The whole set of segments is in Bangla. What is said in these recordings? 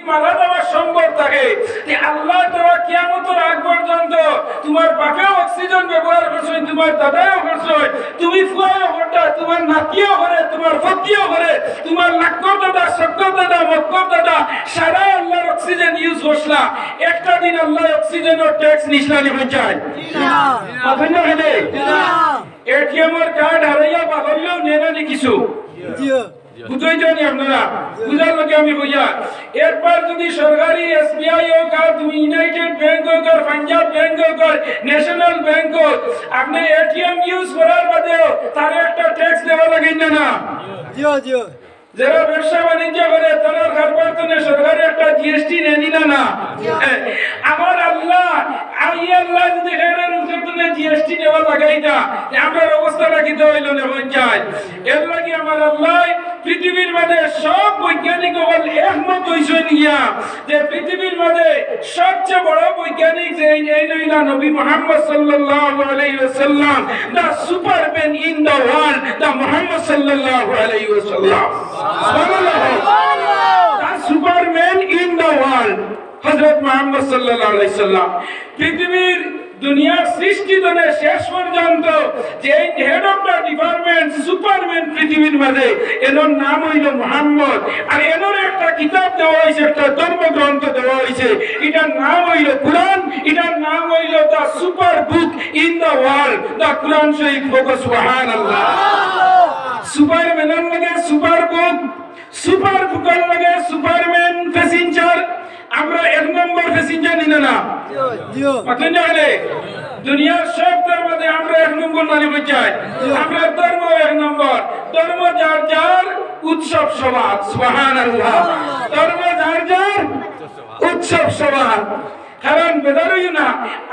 মারা যাওয়া সম্ভব থাকে, আল্লাহ দেওয়া কিয়ামতের আগ পর্যন্ত তোমার বাপেও অক্সিজেন ব্যবহার করছো, তোমার দাদাও করছো, তুমি ফুয়াও করতা, তোমার নাতিও করে, তোমার ফতিও করে, তোমার লাক্কর দাদা, শক্কর দাদা, মক্কর দাদা সারা আল্লাহর অক্সিজেন ইউজ করছলা। একটা দিন আল্লাহ অক্সিজেনের ট্যাক্স নিছলা নিবে চাই না আপনি না হেলে এটিএম এর কার্ড হারাইয়া পাগলেও নেনা কিছু বুঝাই জানি আপনারা বুঝার লোকে আমি বইয়া এরপর যদি সরকারি এসবিআই হোক আর তুমি ইউনাইটেড ব্যাংক হোক আর পাঞ্জাব ব্যাংক হোক আর ন্যাশনাল ব্যাংক হোক, আপনি এটিএম ইউজ করার বাদেও তার একটা ট্যাক্স দেওয়া লাগে না? যারা ব্যবসা বাণিজ্য করে তারা কারবার তো সরকারের একটা জিএসটি নিয়ে নিল না। আমার আল্লাহ আল্লাহ যদি এর উপরে জিএসটি নেওয়া লাগাইতা আমার অবস্থাটা কি হইল না পঞ্চায়েত। এর লাগি আমার আল্লাহ পৃথিবীর মধ্যে সব বৈজ্ঞানিক হল একমত হইছেন গিয়া যে পৃথিবীর মধ্যে সবচেয়ে বড় বৈজ্ঞানিক যে এই নইলা নবী মুহাম্মদ সাল্লাল্লাহু আলাইহি ওয়াসাল্লাম, দা সুপারম্যান ইন দা ওয়ার্ল্ড, দা মুহাম্মদ সাল্লাল্লাহু আলাইহি ওয়াসাল্লাম দা সুপারম্যান ইন দা ওয়ার্ল্ড হযরত মুহাম্মদ সাল্লাল্লাহু আলাইহি ওয়াসাল্লাম। পৃথিবীর দুনিয়ার সৃষ্টি ধরে শেষ পর্যন্ত যে head of the department Superman পৃথিবীর মধ্যে এর নাম হইল মুহাম্মদ। আর এর একটা কিতাব দেওয়া হয়েছে, একটা ধর্মগ্রন্থ দেওয়া হয়েছে, এটার নাম হইল কোরআন, এটার নাম হইল the super book in the world, the কোরআন শরীফ। সুবহানাল্লাহ। সুপারম্যানের লাগে সুপার বুক, সুপার বুকের লাগে সুপারম্যান প্যাসেঞ্জার। আমরা এক নম্বর প্যাসেঞ্জার নিনা না কতদিন হলে দুনিয়ার সব ধর্মে আমরা এক নম্বর নানি চাই। আমরা ধর্ম এক নম্বর, ধর্ম যার যার উৎসব সবার। সুবহানাল্লাহ। ধর্ম যার যার উৎসব সবার। কারণ বেদারই না,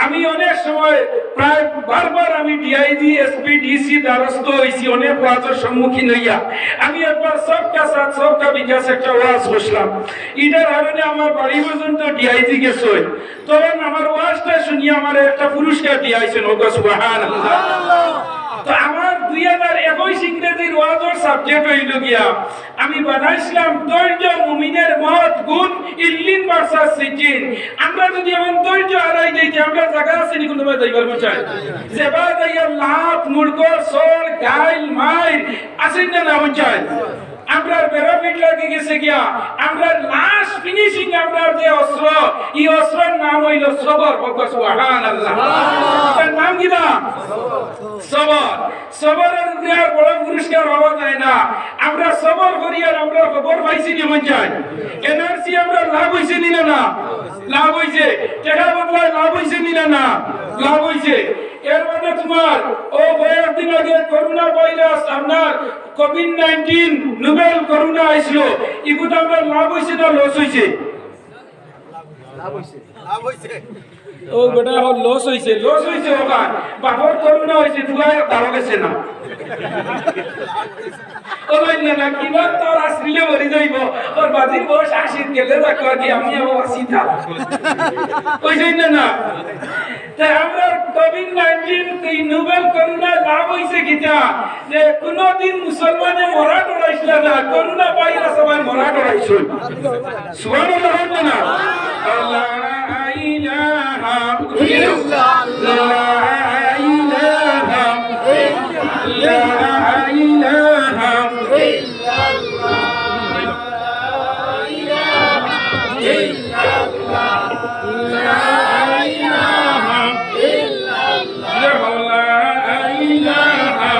আমি অনেক সময় প্রায় বারবার আমি ডিআইজি এসপি ডিসি দ্বারস্থ হয়েছি, অনেক ওয়াজের সম্মুখীন হইয়া। আমি একবার সবকা সাথ সবকা বিকাশ একটা ওয়াজ বসলাম, এটার কারণে আমার বাড়ি পর্যন্ত ডিআইজি গেছে। তখন আমার ওয়াজটা শুনিয়ে আমার একটা পুরস্কার দিয়েছেন। সুবহানাল্লাহ। তো আমার 2021 ইংরেজির ওয়াজের সাবজেক্ট হইল গিয়া আমি বানাইছিলাম ধৈর্য মুমিনের মহৎ গুণ ইল্লিন ভার্সাস সিজিন। আমরা যদি এমন ধৈর্য হারাই যাইতে আমরা জায়গা আছে নি কোনো যাইবার চাই যেবা যাইয়া লাত মুরগর সর গাইল মাইর আসেন না না চাই। আমরা বেরাফিট লাগি গেছে গিয়া আমরা লাস্ট ফিনিশিং আমরা যে অস্ত্র, এই অস্ত্রের নাম হইল সবর। সুবহানাল্লাহ। এর নাম কি না? সবর। সবরের দেওয়ার বড় পুরস্কার হওয়া যায় না। আমরা সবর করি আর আমরা খবর পাইছি নি মন চাই। এনআরসি আমরা লাভ হইছে নি না? লাভ হইছে। টাকা বদলায় লাভ হইছে নি না? লাভ হইছে। এর মধ্যে তোমার ও কয়েকদিন আগে করোনা ভাইরাস, আপনার কোভিড-19 নোবেল করোনা আইছিল, ইগুতো আমরা লাভ হইছে না লস হইছে? লাভ হইছে। লাভ হইছে। ও বেটা হল লস হইছে। লস হইছে ওকা বাপর করোনা হইছে, তুই দাঁড়া গেছে না। ও বললে না কিবা তোর আসলে মরি যাইব, ওর বাজির বয়স 80 গেলে দেখো কি আমি আসি থা কইছেন না? তাই আমরা কোভিড-19 এই নোবেল করোনা লাভ হইছে কিটা যে কোনদিন মুসলমানে মরা ডরাইছিল না, করোনা ভাইরাস আবার মরা ডরাইছিল। সুবহানাল্লাহ। না আল্লাহ ইলাহা ইল্লাল্লাহ, ইলাহা ইল্লাল্লাহ, ইলাহা ইল্লাল্লাহ, ইলাহা ইল্লাল্লাহ, লা ইলাহা ইল্লাল্লাহ, লা ইলাহা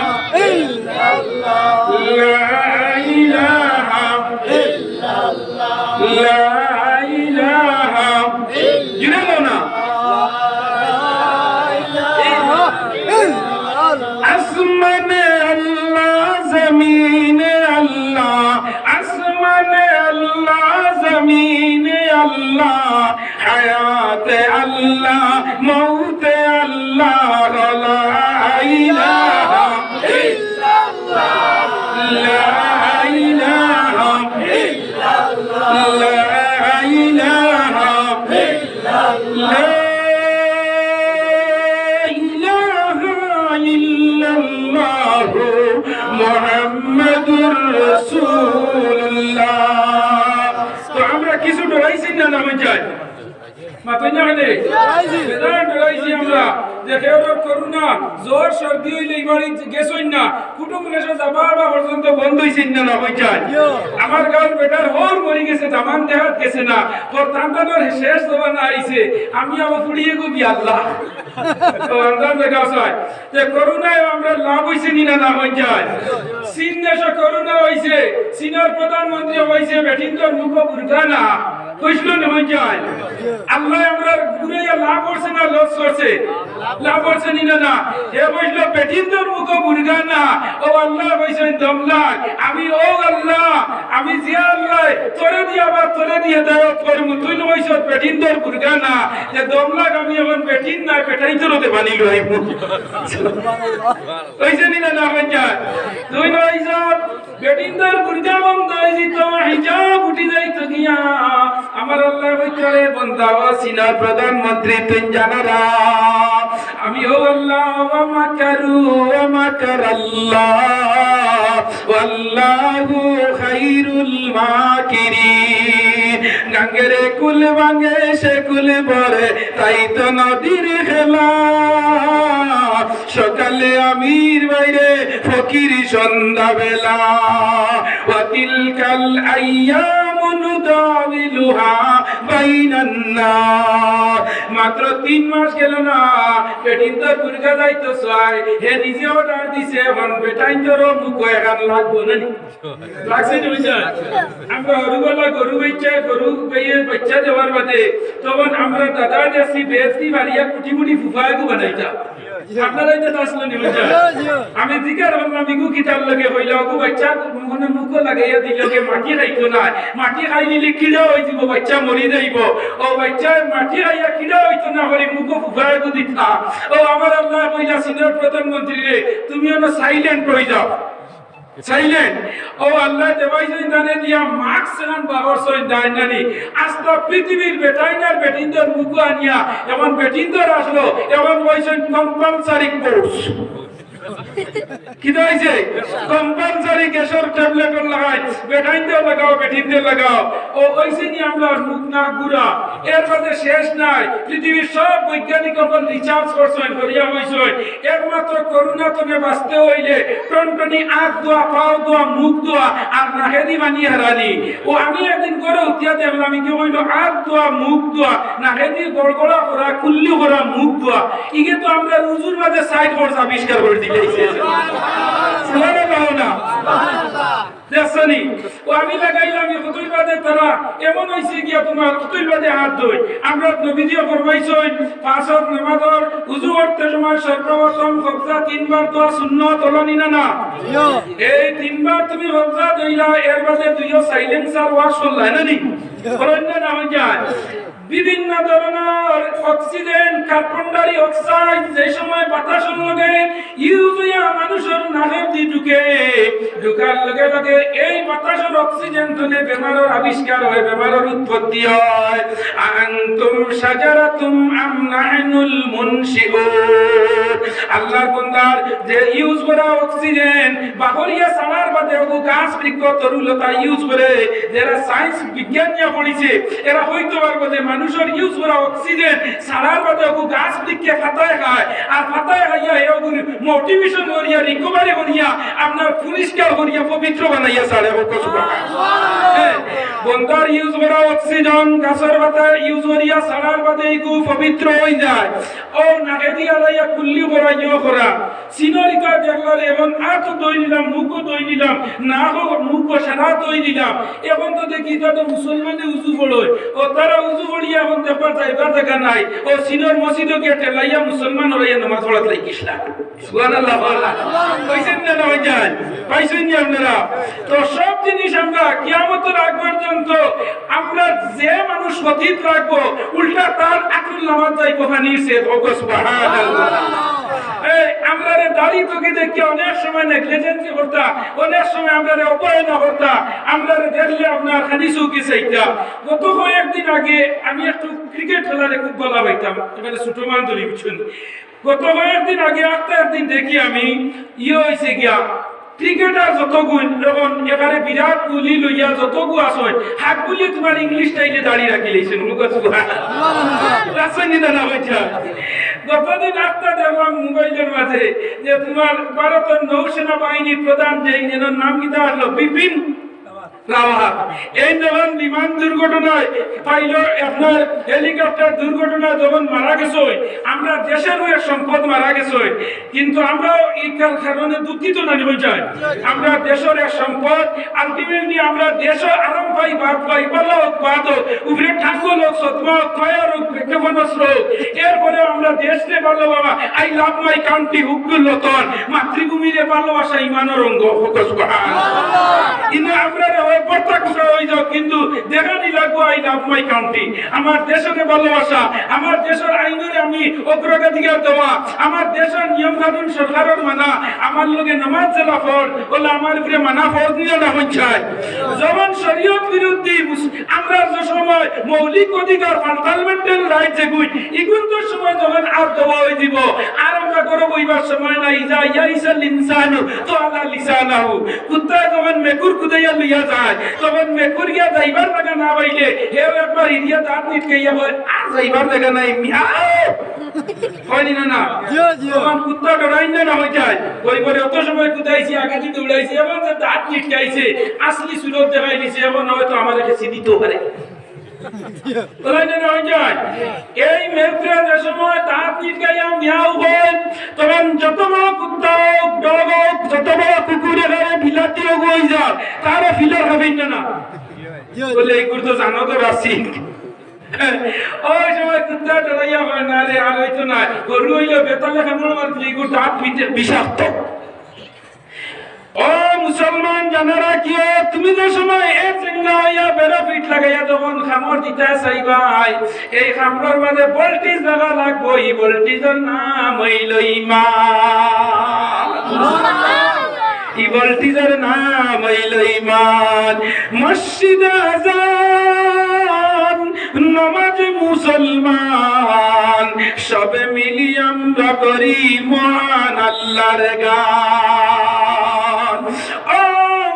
ইল্লাল্লাহ, লা ইলাহা ইল্লাল্লাহ, লা ইলাহা ইল্লাল্লাহ। আসমানে আল্লাহ, জমিনে আল্লাহ, আসমানে আল্লাহ, জমিনে আল্লাহ, হায়াতে আল্লাহ, মৌতে আল্লাহ, লা ইলাহা ইল্লাল্লাহ, লা ইলাহা ইল্লাল্লাহ, লা ইলাহা ইল্লাল্লাহ, মুহাম্মাদুর রাসূলুল্লাহ। তো আমরা কিছু ডরাই ডরাইছি না না হইছাই মাতই না হলে বেদান ডরাইছি আমরা যে কেউর করুণা জ্বর সর্দি হইলে এবারে গেছই না কুটুম গেছে যাবার পর্যন্ত বন্ধ হইছেন না না হইছাই আমার গাঁর বেটার হোর মরি গেছে দামান দেহাত গেছে না ওর তান্তানোর শেষ জবান আইছে আমি আবার পুড়িয়ে গবি আল্লাহ তো আন্দাজ দেখা হয় যে করুণায় আমরা লাভ হইছে নি না না হইছাই চীন দেশে করুণা হইছে চীনের প্রধানমন্ত্রী হইছে বেটিন্দর মুখ বুরখা না কইছিল না হইছাই আল্লাহ আমরা ঘুরে লাভ করছে না লস করছে লাভ করছে নি না হে বলল বেটিন্দর মুখ বুরখা না ও আল্লাহ কইছেন দমলাক আমি ও আল্লাহ আমি জিয়া আল্লাহ তোরে দিয়ে আবার তোরে দিয়ে দাও করমু তুই নইছ বেটিন্দর বুরখা না যে দমলাক আমি এখন বেটিন না বেটাই তোরতে বানিল আইব কইছেন নি না হইছাই তুই নইছ বেটিন্দর বুরখা বন্ধ হইতো হিজাব উঠি যাইতো গিয়া আমার আল্লাহ কইছে বন্ধা সিনা প্রধানমন্ত্রী তুই জানারা আমি ও আল্লাহ ওয়া মাকারু ওয়া মাকার আল্লাহ ওয়াল্লাহু খায়রুল মাকিরিন গঙ্গেরে কুল ভাঙে সে কুল ভরে তাই তো নদীর খেলা সকালে আমির বাইরে ফকির সন্ধ্যা বেলা ওয়া তিলকাল আইয়ামু নুদাবিলুহা বাইনান নাস মাত্র 3 মাস গেল না বেটিন্দর বুরখা যাইতো ছয় হে নিজে অর্ডার দিছে এখন বেটাইন্দরও মুখ এখন লাগবো না লাগছে না বুঝছেন আমরা গরুগুলা গরু বেয়ে বাচ্চা দেওয়ার বাদে তখন আমরা দাদা দেশি বেস্তি বাড়িয়া কুটি মুটি ফুফায়াগু বানাইতাম আপনারা এটা আসলে নিবে আমি জিকার বললাম ইগু কিতাব লাগে হইলা ওগু বাচ্চা মনে মুখ লাগাইয়া দিলকে মাটি খাইতো না মাটি খাই নিলে কিড়া হই দিব বাচ্চা মরি যাইব ও বাচ্চা মাটি খাইয়া কিড়া হইতো না হরি মুখ ফুফায়াগু দিতা ও আমার আল্লাহ কইলা সিনিয়র প্রধানমন্ত্রী রে তুমি না সাইলেন্ট হই যাও সাইলেন্ট ও আল্লাহ দেবাইছেন দানে দিয়া মার্কস সান বাবার সই দাইনানি আস্তা পৃথিবীর বেটাইনার বেটিন্দর মুখ আনিয়া এখন বেটিন্দর আসলো এখন কইছেন কম্পালসারি কোর্স কি দইছে কম্পালসারি গ্যাসের ট্যাবলেট লাগাই বেটাইন্দর লাগাও বেটিন্দর লাগাও ও কইছেনি আমরা মুখ না গুড়া এর মধ্যে শেষ নাই পৃথিবীর সব বৈজ্ঞানিক উপর রিসার্চ করছেন করিয়া হইছেন একমাত্র করোনা তনে বাঁচতে হইলে টনটনি আখ দোয়া পাও দোয়া মুখ দোয়া আর নাহেদি বানিয়ে হারানি ও আমি একদিন করে উঠিয়া দেখলাম আমি কি হইল আখ দোয়া মুখ দোয়া নাহেদি গড়গড়া করা কুল্লি করা মুখ দোয়া ইগে তো আমরা রুজুর মাঝে সাইড ফোর্স আবিষ্কার করে দিয়েছি সুবহানাল্লাহ না সুবহানাল্লাহ দেখছনি ও আমি লাগাইলাম কতই বাদে তারা এমন হইছে গিয়া তোমার কতই বাদে হাত ধুই আমরা নবীজিও ফরমাইছেন পাঁচ ওয়াক্ত নামাজের ওযু করতে সময় সর্বপ্রথম কবজা 3 বার দোয়া সুন্নাত হলনি না না এই 3 বার তুমি কবজা দইলা এর বাদে দুইও সাইলেন্সার ওয়াশ করলা না নি করেন না হই যায় বিভিন্ন ধরনের অক্সিজেন কার্বন ডাই অক্সাইড যে সময় বাতাসের লগে ইউজ হইয়া মানুষের নাকে দি ঢুকার লগে লগে এই বাতাসের অক্সিজেন থেকে বেমারের আবিষ্কার হয় বেমারের উৎপত্তি হয় আনতুম শাজারাতুম আম নাহনুল মুনশিউন আল্লাহর বান্দার যে ইউজ করা অক্সিজেন বাহরিয়া সামার বাদে ওগো গাছ বৃক্ষ তরুলতা ইউজ করে যারা সায়েন্স বিজ্ঞান নিয়ে পড়িছে এরা হয়তো পারবে যে মানুষের ইউজ করা অক্সিজেন সারার বাদে ওগো গাছ বৃক্ষে ফাটায় খায় আর ফাটায় খাইয়া এগো মোটিভেশন করিয়া রিকভারি করিয়া আপনার পরিষ্কার করিয়া পবিত্র বানাইয়া ছাড়ে ওগো সুবহানাল্লাহ বন্দার ইউজ করা অক্সিজেন গাছের পাতা ইউজ করিয়া সারার বাদে এগো পবিত্র হয়ে যায় ও নাকে দিয়া লাইয়া কুল্লি করাইও করা সিনরিকা দেখলারে এখন আত দই নিলাম মুখও দই নিলাম না হোক মুখ সারা দই নিলাম এখন তো দেখি তো মুসলমানে উজু পড়য় ও তারা উজু পড়িয়া এখন দেখবার যাইবার দেখা নাই ও সিনর মসজিদে গিয়ে টেলাইয়া মুসলমান হইয়া নামাজ পড়াত লাইকিসলা সুবহানাল্লাহ কইছেন না হই যায় পাইছেন না আপনারা তো সব জিনিস আমরা কিয়ামতের আগ পর্যন্ত আমরা যে মানুষ সতীত রাখবো উল্টা তার আকল নামাজ যাইবো পানির সে ওগো সুবহানাল্লাহ এই আমরা দাড়ি তোকে দেখে অনেক সময় নেগলিজেন্সি করতা অনেক সময় আমরা অবহেলা করতা আমরা দেখলে আপনার খানি চৌকি চাইতা গত কয়েকদিন আগে আমি একটু ক্রিকেট খেলারে খুব ভালো পাইতাম এবারে ছোট মান ধরি বুঝছেন গত কয়েকদিন আগে একটা একদিন দেখি আমি হয়েছে গিয়া ক্রিকেটার যত গুণ যখন এবারে বিরাট কোহলি লইয়া যত গু আসয় হাত গুলি তোমার ইংলিশ টাইলে দাঁড়িয়ে রাখি লেছেন রাজনীতি না হয়েছে গতদিন একটা দেখলাম মোবাইলের মাঝে যে তোমার ভারতের নৌসেনা বাহিনীর প্রধান যে ইঞ্জিনের নাম কি হলো বিপিন রাওয়াত এই যখন বিমান দুর্ঘটনায় পাইলট আপনার হেলিকপ্টার দুর্ঘটনায় যখন মারা গেছে আমরা দেশের হয়ে সম্পদ মারা গেছে কিন্তু আমরা এই কারণে দুঃখিত না নিবে চাই আমরা দেশের এক সম্পদ আলটিমেটলি আমরা দেশ আরাম পাই বাদ পাই পালো বাদ উপরে ঠাকুর লোক সতমা খয়ার প্রেক্ষাপনস্র এরপরে আমরা দেশকে ভালো বাবা আই লাভ মাই কান্ট্রি হুকুল লতন মাতৃভূমিরে ভালোবাসা ইমানের অঙ্গ ফোকাস করা কিন্তু আমরা কিন্তু দেখানি লাগবো আই লাভ মাই কান্ট্রি আমার দেশকে ভালোবাসা আমার দেশের আইনের আমি অগ্রগতিকার দেওয়া আমার দেশের নিয়ম কানুন সরকারের মানা আমার লোকে নামাজ জেলা ফর বলে আমার উপরে মানা ফর নিয়ে না হচ্ছে যখন শরীয়ত বিরোধী আমরা যে সময় মৌলিক অধিকার ফান্ডামেন্টাল রাইট যেগুই ইগুন তো সময় যখন আর দেওয়া হয়ে দিব আর আমরা করে বইবার সময় নাই যা ইয়াইসাল ইনসানু তো আলা লিসানাহু কুত্তা যখন মেকুর কুদাইয়া লইয়া যায় তখন মেকুর গিয়া যাইবার লাগা না পাইলে হেও একবার ইরিয়া দাঁত নিটকাইয়া বলে আর যাইবার লাগা নাই মিয়াও হয়নি না না তখন কুত্তা ডরাই না হয়ে যায় ওই পরে অত সময় কুদাইছি আগাটি দৌড়াইছে এবং দাঁত নিটকাইছে আসলি সুরত দেখাই দিছে এবং হয়তো আমার কাছে দিতেও পারে এই মেঘরা যে সময় দাঁত নিটকাইয়া মিয়াও হয় তখন যত বড় কুত্তা হোক ডগ হোক যত বড় কুকুরে ঘরে বিলাতিও গই যা তারও ফিলার হবেন না বলে এই কুর্তো জানো তো রাশি ওই সময় কুত্তা ডরাইয়া হয় না রে আর হইতো না গরু হইলে বেতালে কেমন আমার লিগুর দাঁত বিষাক্ত ও মুসলমান জানারা কি তুমি যে সময় এক চিংড়া হইয়া বেড়া পিঠ লাগাইয়া যখন খামর দিতে চাইবাই এই খামরের মাঝে ভোল্টেজ লাগা লাগবো এই ভোল্টেজের নাম হইল ঈমান এই ভোল্টেজের নাম হইল ঈমান মসজিদ আযান নামাজ মুসলমান সবে মিলি আমরা করি মহান আল্লাহর গান ও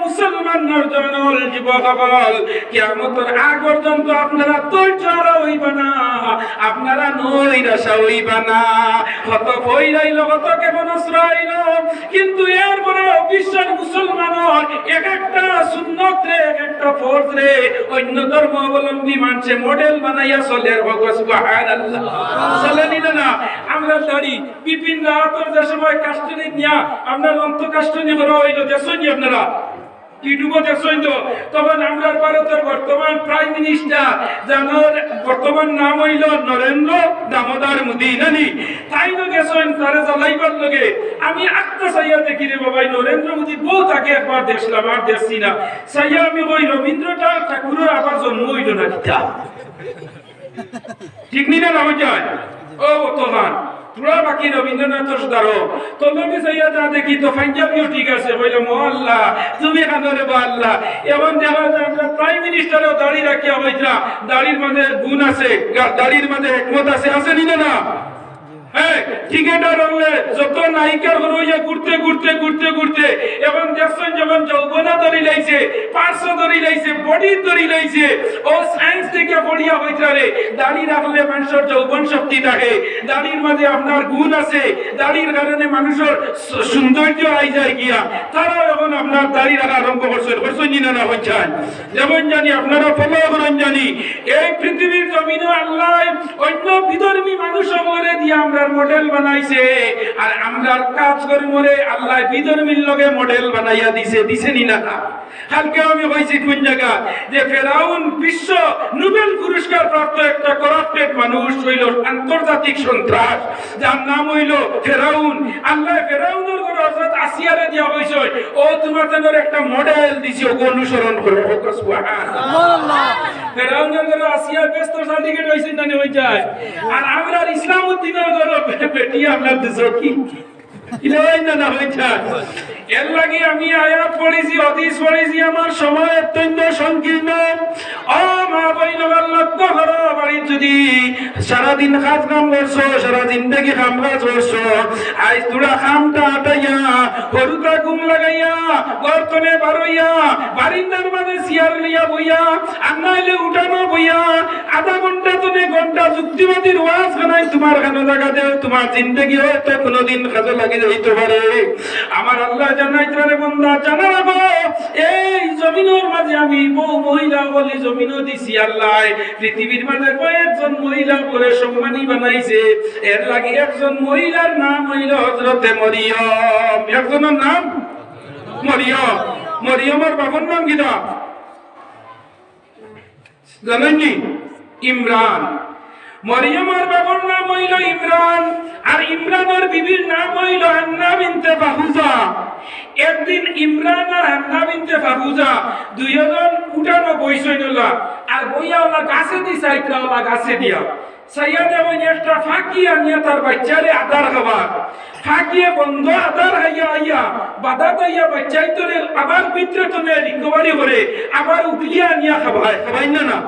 মুসলমান নরজনল যুবকসকল কিয়ামতের আগ পর্যন্ত আপনারা ধৈর্য হইবা না আপনারা নৈরাশা হইবা না কত ভয় রইল কত কেমন আশ্রয় কিন্তু এরপরে বিশ্বের মুসলমানের এক একটা সুন্নত রে এক একটা ফরজ রে অন্য ধর্ম অবলম্বী মানুষে মডেল বানাইয়া চলে সুবহানাল্লাহ চলেনি না আমরা দাঁড়ি বিপিন রাওয়াতের যে সময় কাস্টনি নিয়া আপনার অন্ত কাস্টনি করা হইল দেখছেন আপনারা ইউটিউবে দেখছেন তো তখন আমরা ভারতের বর্তমান প্রাইম মিনিস্টার জানার বর্তমান নাম হইল নরেন্দ্র দামোদর মোদী নানি তাই না গেছেন তারে জ্বালাইবার লগে আমি আত্মা চাইয়া দেখি রে বাবাই নরেন্দ্র মোদী বহুত আগে একবার দেখলাম আর দেখছি না চাইয়া আমি ওই রবীন্দ্রনাথ ঠাকুরের আবার জন্ম হইল না ঠিক নি না হয়ে যায় ও তোলান পুরা বাকি রবীন্দ্রনাথের দ্বারো তোমাকে চাইয়া যা দেখি তো পাঞ্জাবিও ঠিক আছে বলে মোহাল্লা তুমি কানরে বা আল্লাহ এবং দেখা যায় আমরা প্রাইম মিনিস্টারও দাড়ি রাখিয়া হইতরা দাড়ির মাঝে গুণ আছে দাড়ির মাঝে হিকমত আছে নি না ক্রিকেটার হলে যত নায়িকার হইয়া ঘুরতে ঘুরতে ঘুরতে ঘুরতে এবং দেখছেন যখন যৌবনা ধরি লাইছে পার্শ্ব ধরি লাইছে বডি ধরি লাইছে ও সায়েন্স থেকে পড়িয়া হইতারে দাড়ি রাখলে মানুষের যৌবন শক্তি থাকে দাড়ির মাঝে আপনার গুণ আছে দাড়ির কারণে মানুষের সৌন্দর্য আই যায় গিয়া তারা এখন আপনার দাড়ি রাখা আরম্ভ করছেন না হচ্ছে যেমন জানি আপনারা ফলো করেন জানি এই পৃথিবীর জমিনে আল্লাহ অন্য বিধর্মী মানুষ করে দিয়ে আমরা মডেল বানাইছে আর আমরা কাজ করি মরে আল্লাহ বিধর্মীর লগে মডেল বানাইয়া দিছে নি না কালকে আমি কইছি কোন জায়গা যে ফেরাউন বিশ্ব নোবেল পুরস্কার প্রাপ্ত একটা করাপ্টেড মানুষ হইল আন্তর্জাতিক সন্ত্রাস যার নাম হইল ফেরাউন আল্লাহ ফেরাউনের ঘরে হযরত আসিয়ারে দিয়া কইছে ও তোমাদের একটা মডেল দিছি ও অনুসরণ করো সুবহানাল্লাহ ফেরাউনের ঘরে আসিয়া ব্যস্ত সার্টিফিকেট হইছে না হই যায় আর আমরা ইসলাম উদ্দিনের ঘরে বেটি আপনার দিছো কি এর লাগে আমি আয়াত পড়েছি হাদিস পড়েছি আমার সময় অত্যন্ত সংকীর্ণ ও মা বইনবার লক্ষ্য করো বাড়ির যদি সারাদিন কাজ কাম করছো, সারা জিন্দগি কাম কাজ করছো, আজ তোরা কামটা আটাইয়া হরুকা ঘুম লাগাইয়া গর্তনে বারইয়া বারিন্দার মাঝে চেয়ার লইয়া বইয়া আন্নাইলে উঠানো বইয়া আধা ঘন্টা তুমি ঘন্টা যুক্তিবাদীর ওয়াজ বানাই তোমার কানে জায়গা দেও, তোমার জিন্দগি হয়তো কোনোদিন কাজে লাগি যাইতে পারে। আমার আল্লাহ জানাইতে পারে বান্দা জানা রাখো, এই জমিনের মাঝে আমি বহু মহিলা বলি জমিনও দিছি আল্লাহ। পৃথিবীর মাঝে কয়েকজন মহিলা করে সম্মানী বানাইছে, এর লাগে একজন মহিলার নাম হইল হযরতে মরিয়ম। একজনের নাম মরিয়ম। মরিয়মের বাবার নাম কি না জানেননি? ইমরান। মরিয়মের বাবার নাম হইল ইমরান, আর ইমরানের বিবির নাম হইল হান্না বিনতে ফাহুজা। একদিন ইমরান আর হান্না বিনতে ফাহুজা দুইজন উঠানো বইসইনলা, আর বইয়া ওলা গাছে দি সাইটরা ওলা গাছে দিয়া সাইয়াদে ওই একটা ফাঁকি আনিয়া তার বাচ্চারে আদার খাবার ফাঁকিয়ে বন্ধ আদার হাইয়া আইয়া বাধা তাইয়া বাচ্চাই তোরে আবার ভিতরে তুমি রিকভারি করে আবার উগলিয়া আনিয়া খাবাই খাবাই না না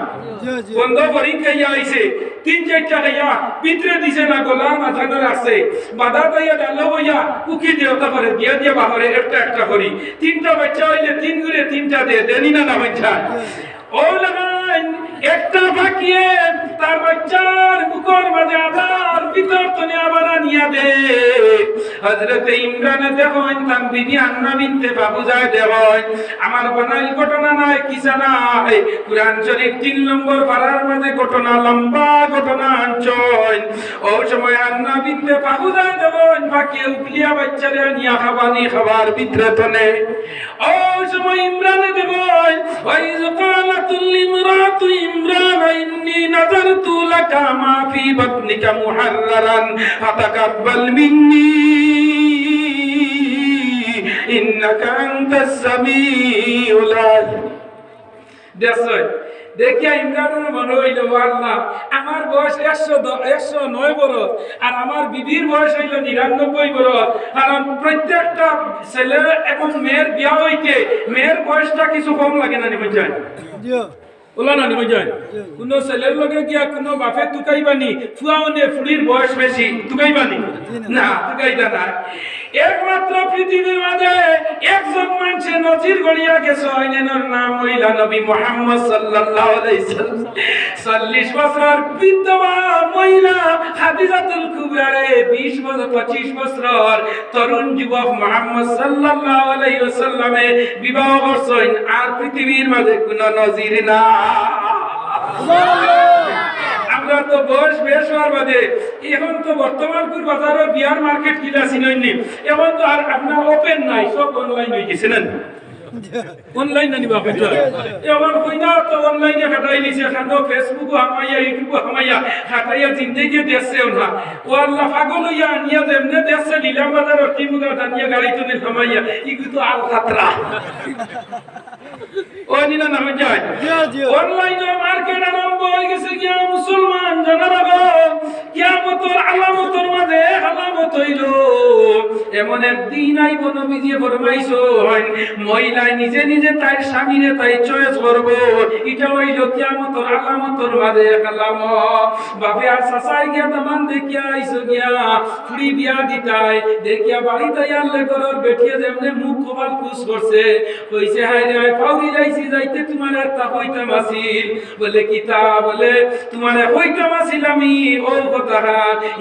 বন্ধ করি খাইয়া আইছে তিন চারটা খাইয়া ভিতরে দিছে না গলা মাথানোর আছে বাধা তাইয়া ডালো হইয়া উকি দেওতা করে দিয়া দিয়া বাহরে একটা একটা করি তিনটা বাচ্চা হইলে তিন ঘুরে তিনটা দিয়ে দেনি না না বাচ্চা ও লাগান একটা ফাঁকিয়ে তার বাচ্চার বুকের মাঝে আদার ভিতর তনে আবার আনিয়া দে। হযরতে ইমরান দেখেন তার বিবি হান্না বিনতে ফাহুজা দেখেন আমার বানাইল ঘটনা নাই কিসা নাই, কুরআন শরীফ 3 নম্বর পারার মাঝে ঘটনা লম্বা ঘটনা আনছন। ও সময় হান্না বিনতে ফাহুজা দেখেন ফাঁকিয়ে উকলিয়া বাচ্চারে আনিয়া খাবানি খাবার ভিতরে তনে। ও সময় ইমরান দেখেন ওয়াইজ কালাতুল ইমরাতু ইমরান ইন্নী নাযারতু লাকা মা ফি বাতনিকা মুহাররারান ফাতাকাব্বাল মিন্নী ইন্নাকা আনতাস সামিউল আলিম। দেখিয়া ইমরানের মনে হইল আল্লাহ আমার বয়স 109 বছর আর আমার বিবির বয়স হইল 99 বছর, কারণ প্রত্যেকটা ছেলে এবং মেয়ের বিয়া হইতে মেয়ের বয়সটা কিছু কম লাগে না নিমন যায় ওলা না নিমন যায় কোনো ছেলের লগে গিয়া কোনো বাপে তুকাইবানি ফুয়াওনে ফুড়ির বয়স বেশি তুকাইবানি না তুকাইতা না। একমাত্র পৃথিবীর মাঝে একজন মানুষের নজির গড়িয়া গেছে আইনের নাম হইল নবী মুহাম্মদ সাল্লাল্লাহু আলাইহি সাল্লাম। 40 বছর বিধবা মহিলা খাদিজাতুল কুবরারে 20 বছর 25 বছর তরুণ যুবক মুহাম্মদ সাল্লাল্লাহু আলাইহি ওয়াসাল্লামে বিবাহ করছেন, আর পৃথিবীর মাঝে কোনো নজির না। আমরা তো বয়স বেশ হওয়ার বাদে এখন তো বর্তমান বাজারে বিয়ার মার্কেট কিনা চিনি, এখন তো আর আপনার ওপেন নাই, সব অনলাইন হয়ে গেছে না অনলাইন না নিবা কইতো এখন কইনা তো অনলাইনে খাটাই নিছে, খানো ফেসবুক হামাইয়া ইউটিউব হামাইয়া খাটাইয়া জিন্দেগি দেশে না ও আল্লাহ পাগল হইয়া আনিয়া যেমনে দেশে নিলাম বাজার টিমুগা দানিয়া গাড়ি তুলে হামাইয়া ইগু তো আল খাতরা ও নিনা না যায় অনলাইনে মার্কেট আরম্ভ হয়ে গেছে গিয়া মুসলমান জানারা গো কিয়ামতের আলামতের মাঝে আলামত হইল এমন একদিন আইব নবীজি ফরমাইছো মহিলা নিজে নিজে তার স্বামীরে তাই চয়েস করব, এটা হইল কিয়ামতের আলামতের মাঝে আলামত। বাপে আর সাসাই গিয়া দামান দেখিয়া আইছো গিয়া ফুড়ি বিয়া দিতাই দেখিয়া বাড়িতে আল্লে করর বেঠিয়ে যেমনে মুখ কপাল কুস করছে কইছে হায় রে পাউরি যাইছি যাইতে তোমার একটা হইতাম আসিল বলে কিতা বলে তোমার হইতাম আসিল আমি ও কথা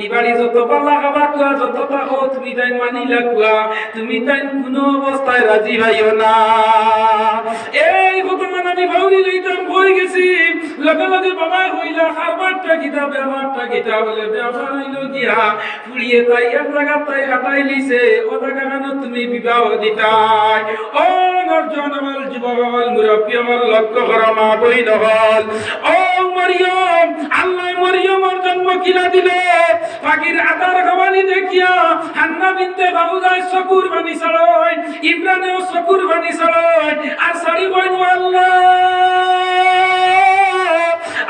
এই বাড়ি যত পাল্লা খাবার কুয়া যত থাকো তুমি তাই মানিলা কুয়া তুমি তাই কোনো অবস্থায় রাজি ভাইও না। এই ঘটনা আমি ভাউরি লইতাম কই গেছি লগে লগে বাবা হইলা খাবারটা কিতা ব্যবহারটা কিতা বলে ব্যবহার হইল গিয়া পুড়িয়ে তাই এক জায়গা তাই হাঁটাই লিছে ও জায়গা কেন তুমি বিবাহ দিতাই। ও নরজন আমার যুবক আমার মুরব্বী আমার লক্ষ্য করা মা বই নহল ও মরিয়ম আল্লাহ মরিয়মের জন্ম কিনা দিলে পাখির আদার খাবানি দেখিয়া হান্না বিনতে ফাহুজায় শকুর বানি ছাড়য় ইমরানেও শকুর বানি ছাড়য় আর সারি বইন আল্লাহ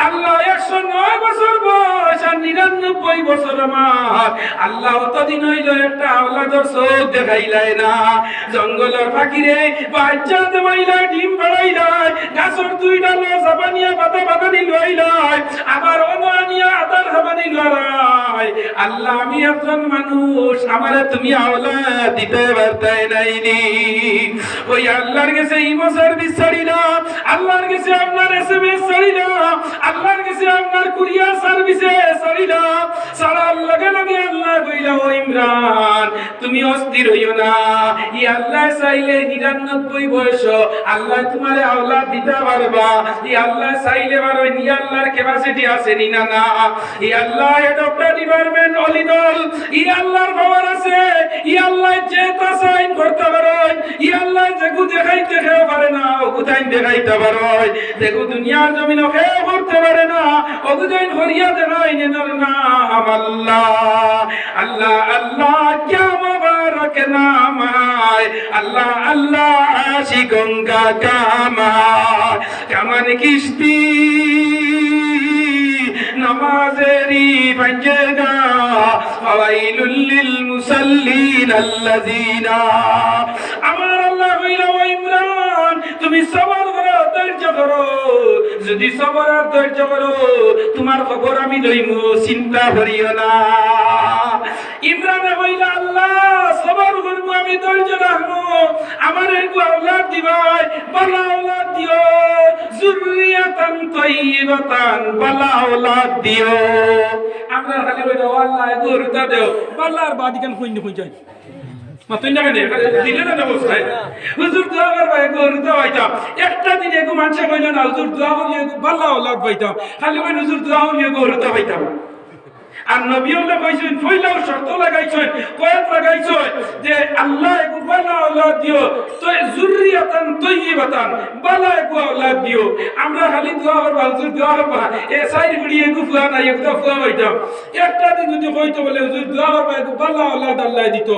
আল্লাহ 109 বছর বয়স আর 99 বছর আমার আল্লাহ অতদিন হইল একটা আওলাদর চোখ দেখাইলাই না জঙ্গলের ফাঁকিরে বাচ্চা দেমাইলাই ডিম বাড়াইলাই গাছের দুই ডাল জাপানিয়া বাতা বাতানি লইলাই আবার অনানিয়া আদার হাবানি আল্লাহ আমি একজন মানুষ, আমারে তুমি আওলাদ দিতে পারতাই নাইনি। ওই আল্লাহর কাছে ইমো সার্ভিস ছাড়ি না, আল্লাহর কাছে আপনার এসএমএস ছাড়ি না, আল্লাহর কাছে আপনার কুরিয়ার সার্ভিসে ছাড়ি না। সারার লগে লগে আল্লাহ কইলা, ও ইমরান তুমি অস্থির হইও না, ই আল্লাহ চাইলে 99 বয়স আল্লাহ তোমারে আওলাদ দিতে পারবা। ই আল্লাহ চাইলে পারো, নি আল্লাহর ক্যাপাসিটি আছে নি না না। ই আল্লাহ ডক্টর ডিপার্টমেন্ট অলিনল, ই আল্লাহর পাওয়ার আছে। ই আল্লাহ যে তা সাইন করতে পারে, ই আল্লাহ যেগু দেখাইতে কেউ পারে না ওগু তাইন দেখাইতে পারে, যেগু দুনিয়ার জমিনে কেউ করতে পারে না ওগু তাইন করিয়া দেখাই নেনার নাম আল্লাহ। আল্লাহ আল্লাহ क्या मुबारक नाम है, अल्लाह अल्लाह आशिकों का काम है। कमन किश्ती नमाज़ेरी पंजेगा, फवाइलुल लिल मुसल्लीन अल्लज़ीना। আমার আল্লাহ কইলা, ও ইমরান তুমি সবর করো, ধৈর্য করো। যদি সবর আর ধৈর্য করো তোমার খবর আমি লইমু, চিন্তা করিও না। ইমরান কইলা, আল্লাহ সবর করবো, আমি ধৈর্য রাখবো, আমার একটু আওলাদ দিবাই, বালা আওলাদ দিও, যুররিয়াতান তাইয়্যিবাতান, বালা আওলাদ দিও। আমরা খালি কইরা আল্লাহ গরুটা দেও, বালার বাদিকান কইন কই যায় মাতই না কেন দিলে না অবস্থায় হুজুর দোয়া করবা গরুটা পাইতাম। একটা দিন এগো মানুষে কইল না হুজুর দোয়া করিয়ে বালা আওলাদ পাইতাম, খালি কই হুজুর দোয়া করিয়ে গরুটা পাইতাম। আর নবীউল্লাহ কইছেন ফইলাও শর্ত লাগাইছেন, কয়াত লাগাইছেন যে আল্লাহ একু বালা আওলাদ দিও, তো যুররিয়াতান তাইয়্যিবাতান, বালা একু আওলাদ দিও। আমরা খালি দোয়া করবা হুজুর দোয়া করবা, এ সাইড গুড়ি একু ফুয়া নাই, একদা ফুয়া হইতাম। একটা দিন যদি কইতো বলে হুজুর দোয়া করবা একু বালা আওলাদ আল্লাহ দিত।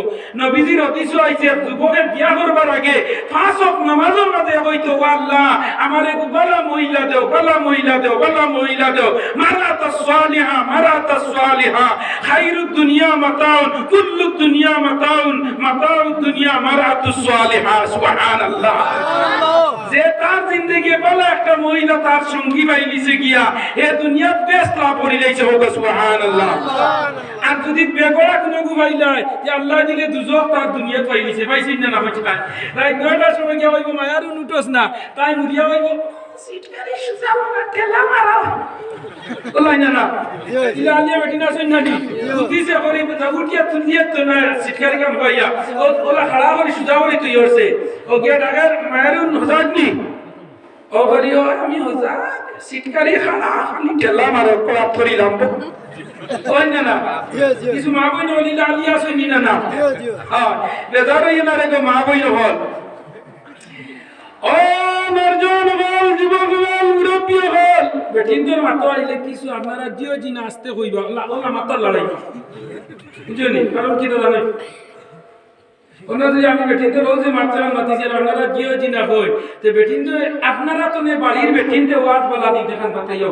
নবীজির হাদিসও আইছে যুবকের বিয়া করবার আগে 5 ওয়াক্ত নামাজের মাঝে কইতো, ও আল্লাহ আমার একু বালা মহিলা দেও, বালা মহিলা দেও, বালা মহিলা দেও। মারাতাস সালিহা, মারাতাস সালিহা, খায়রুদ দুনিয়া মাতাউন, কুল্লুদ দুনিয়া মাতাউন, মাতাউদ দুনিয়া মারাতুস সালিহা। সুবহানাল্লাহ। যে তার জিন্দেগি বলা একটা মহিলা তার সঙ্গী পাই নিছে গিয়া এ দুনিয়াত বেস্ট লাভ করি লাইছে, হোক সুবহানাল্লাহ। আর যদি বেগড়া কোনো গুবাইলাই যে আল্লাহ দিলে দুজক তার দুনিয়াত পাই নিছে, পাইছিন না না পাইছে তাই 9টার সময় গিয়া হইব মায়ারু নুটস না, তাই মুরিয়া হইব সিটকারি সুজা বলা ঠেলা মারা ওলাই না না ইলা আলিয়া বেটিনা সন্নাডি দিছে করে জাগুটিয়া তুলিয়া তো না সিটকারি কাম কইয়া ওলা খাড়া করে সুজা করে তুই হইছে ও গিয়া ঢাকার মায়ারুন হজাদনি ও বলিও আমি হজা সিটকারি খাড়া খালি ঠেলা মারা কোলা করিলাম ওই না না কিছু মা বই না ইলা আলিয়া সন্নি না না হ্যাঁ বেদারে ইলা রে মা বই হল ও নরজন বল যুবক বল মুরব্বী বল বেটিনদের মাতো আইলে কিছু আপনারা জিও জিনা আসতে কইবা আল্লাহ ওলা মাতার লড়াই বুঝনি কারণ কি জানে ওনা যে আমি বেটিনদের রোজে মাত্রা মাতিছে আপনারা জিও জিনা কই তে বেটিনদের আপনারা তো নে বাড়ির বেটিনদের ওয়াজ বলা দি দেখান বাতাইও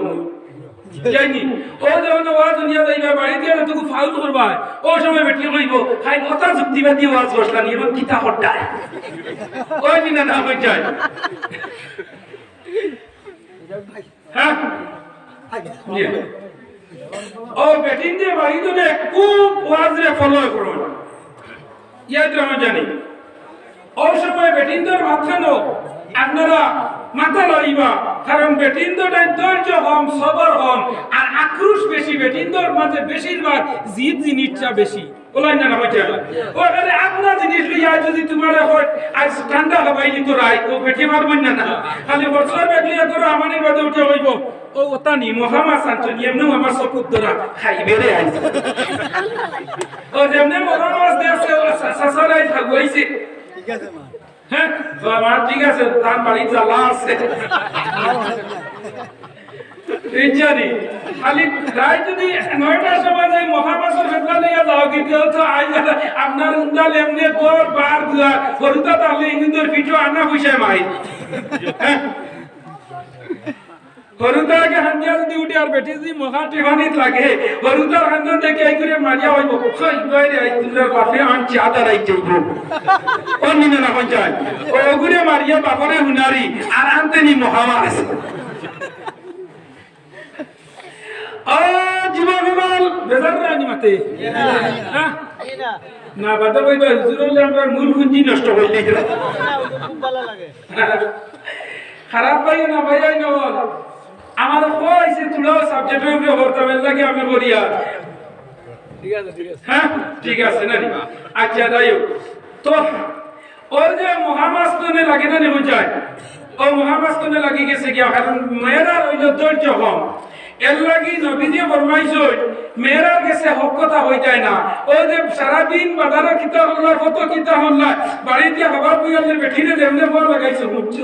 জানি ও যখন ওয়াজ দুনিয়া যাইবা বাড়ি দিয়া তো ফাউল করবা ও সময় বেটি কইব খাই কথা যুক্তিবাদী ওয়াজ বসলা নি এবং কিতা হটায় ওই দিন না হই যায় হ্যাঁ ও বেটিন দিয়ে বাড়ি তো খুব ওয়াজ রে ফলো করো ইয়াদ রাখো জানি ও সময় বেটিনদের মাথানো আপনারা মাথা লড়িবা কারণ বেটিনদের ধৈর্য কম সবর কম আর আক্রোশ বেশি বেটিনদের মাঝে বেশিরভাগ জিদ জিনিসটা বেশি ওলাই না হইছে ওখানে আপনা জিনিস লইয়া যদি তোমার হয় আজ ঠান্ডা হবাই দিত রাই ও বেটি মারবই না না খালি বছর বেগলিয়া ধরো আমাদের বাদে উঠে হইব ও ওতানি মোহাম্মদ সান্তনি এমনি আমার চকুত ধরা খাইবে রে আইছে ও যেমনে মোহাম্মদ দেশে সাসারাই থাকইছে ঠিক আছে মা হ্যাঁ তো আমার ঠিক আছে তার বাড়ি জ্বালা আছে এই জানি খালি রাই যদি 9টার সময় যাই মহামাসের ফেতলা লইয়া যাও কিন্তু তো আইয়া আপনার উন্দাল এমনি পর বার দুয়া গরুটা তাহলে ইন্দুর পিঠো আনা পয়সা মাই গরুটাকে হান্দিয়া যদি উঠে আর বেটি যদি মহা টিফানিত লাগে গরুটার হান্দান দেখে এই করে মারিয়া হইব কই বাইরে আই তুলার বাপে আন চাদা রাই যাইব অন্য না পঞ্চায়েত ও গুরে মারিয়া বাপরে হুনারি আর আনতেনি মহামাস ও জীবন বল বেজার রানি তে না বাদা কইবা হুজুর হলে আমরা মূল পুঁজি নষ্ট হইলে খুব ভালো লাগে খারাপ পাইও না ভাইয়াই না বল আমার কইছে তুলো সাবজেক্টের উপরে হরতামের লাগে আমি বলিয়া ঠিক আছে হ্যাঁ ঠিক আছে না আচ্ছা যাইও তো ওর যে মহামাস্তনে লাগে না নেমে যায় ও মহামাস্তনে লাগি গেছে কি কারণ মেয়েরা হইল ধৈর্য কম এর লাগি নবীজি ফরমাইছো মেয়েরা গেছে হক কথা হই যায় না ও যে সারা দিন বাজারে কিতা হল্লা কত কিতা হল্লা বাড়িতে খবর কইলে বেঠিনে যেমনে বল লাগাইছো মুচ্ছো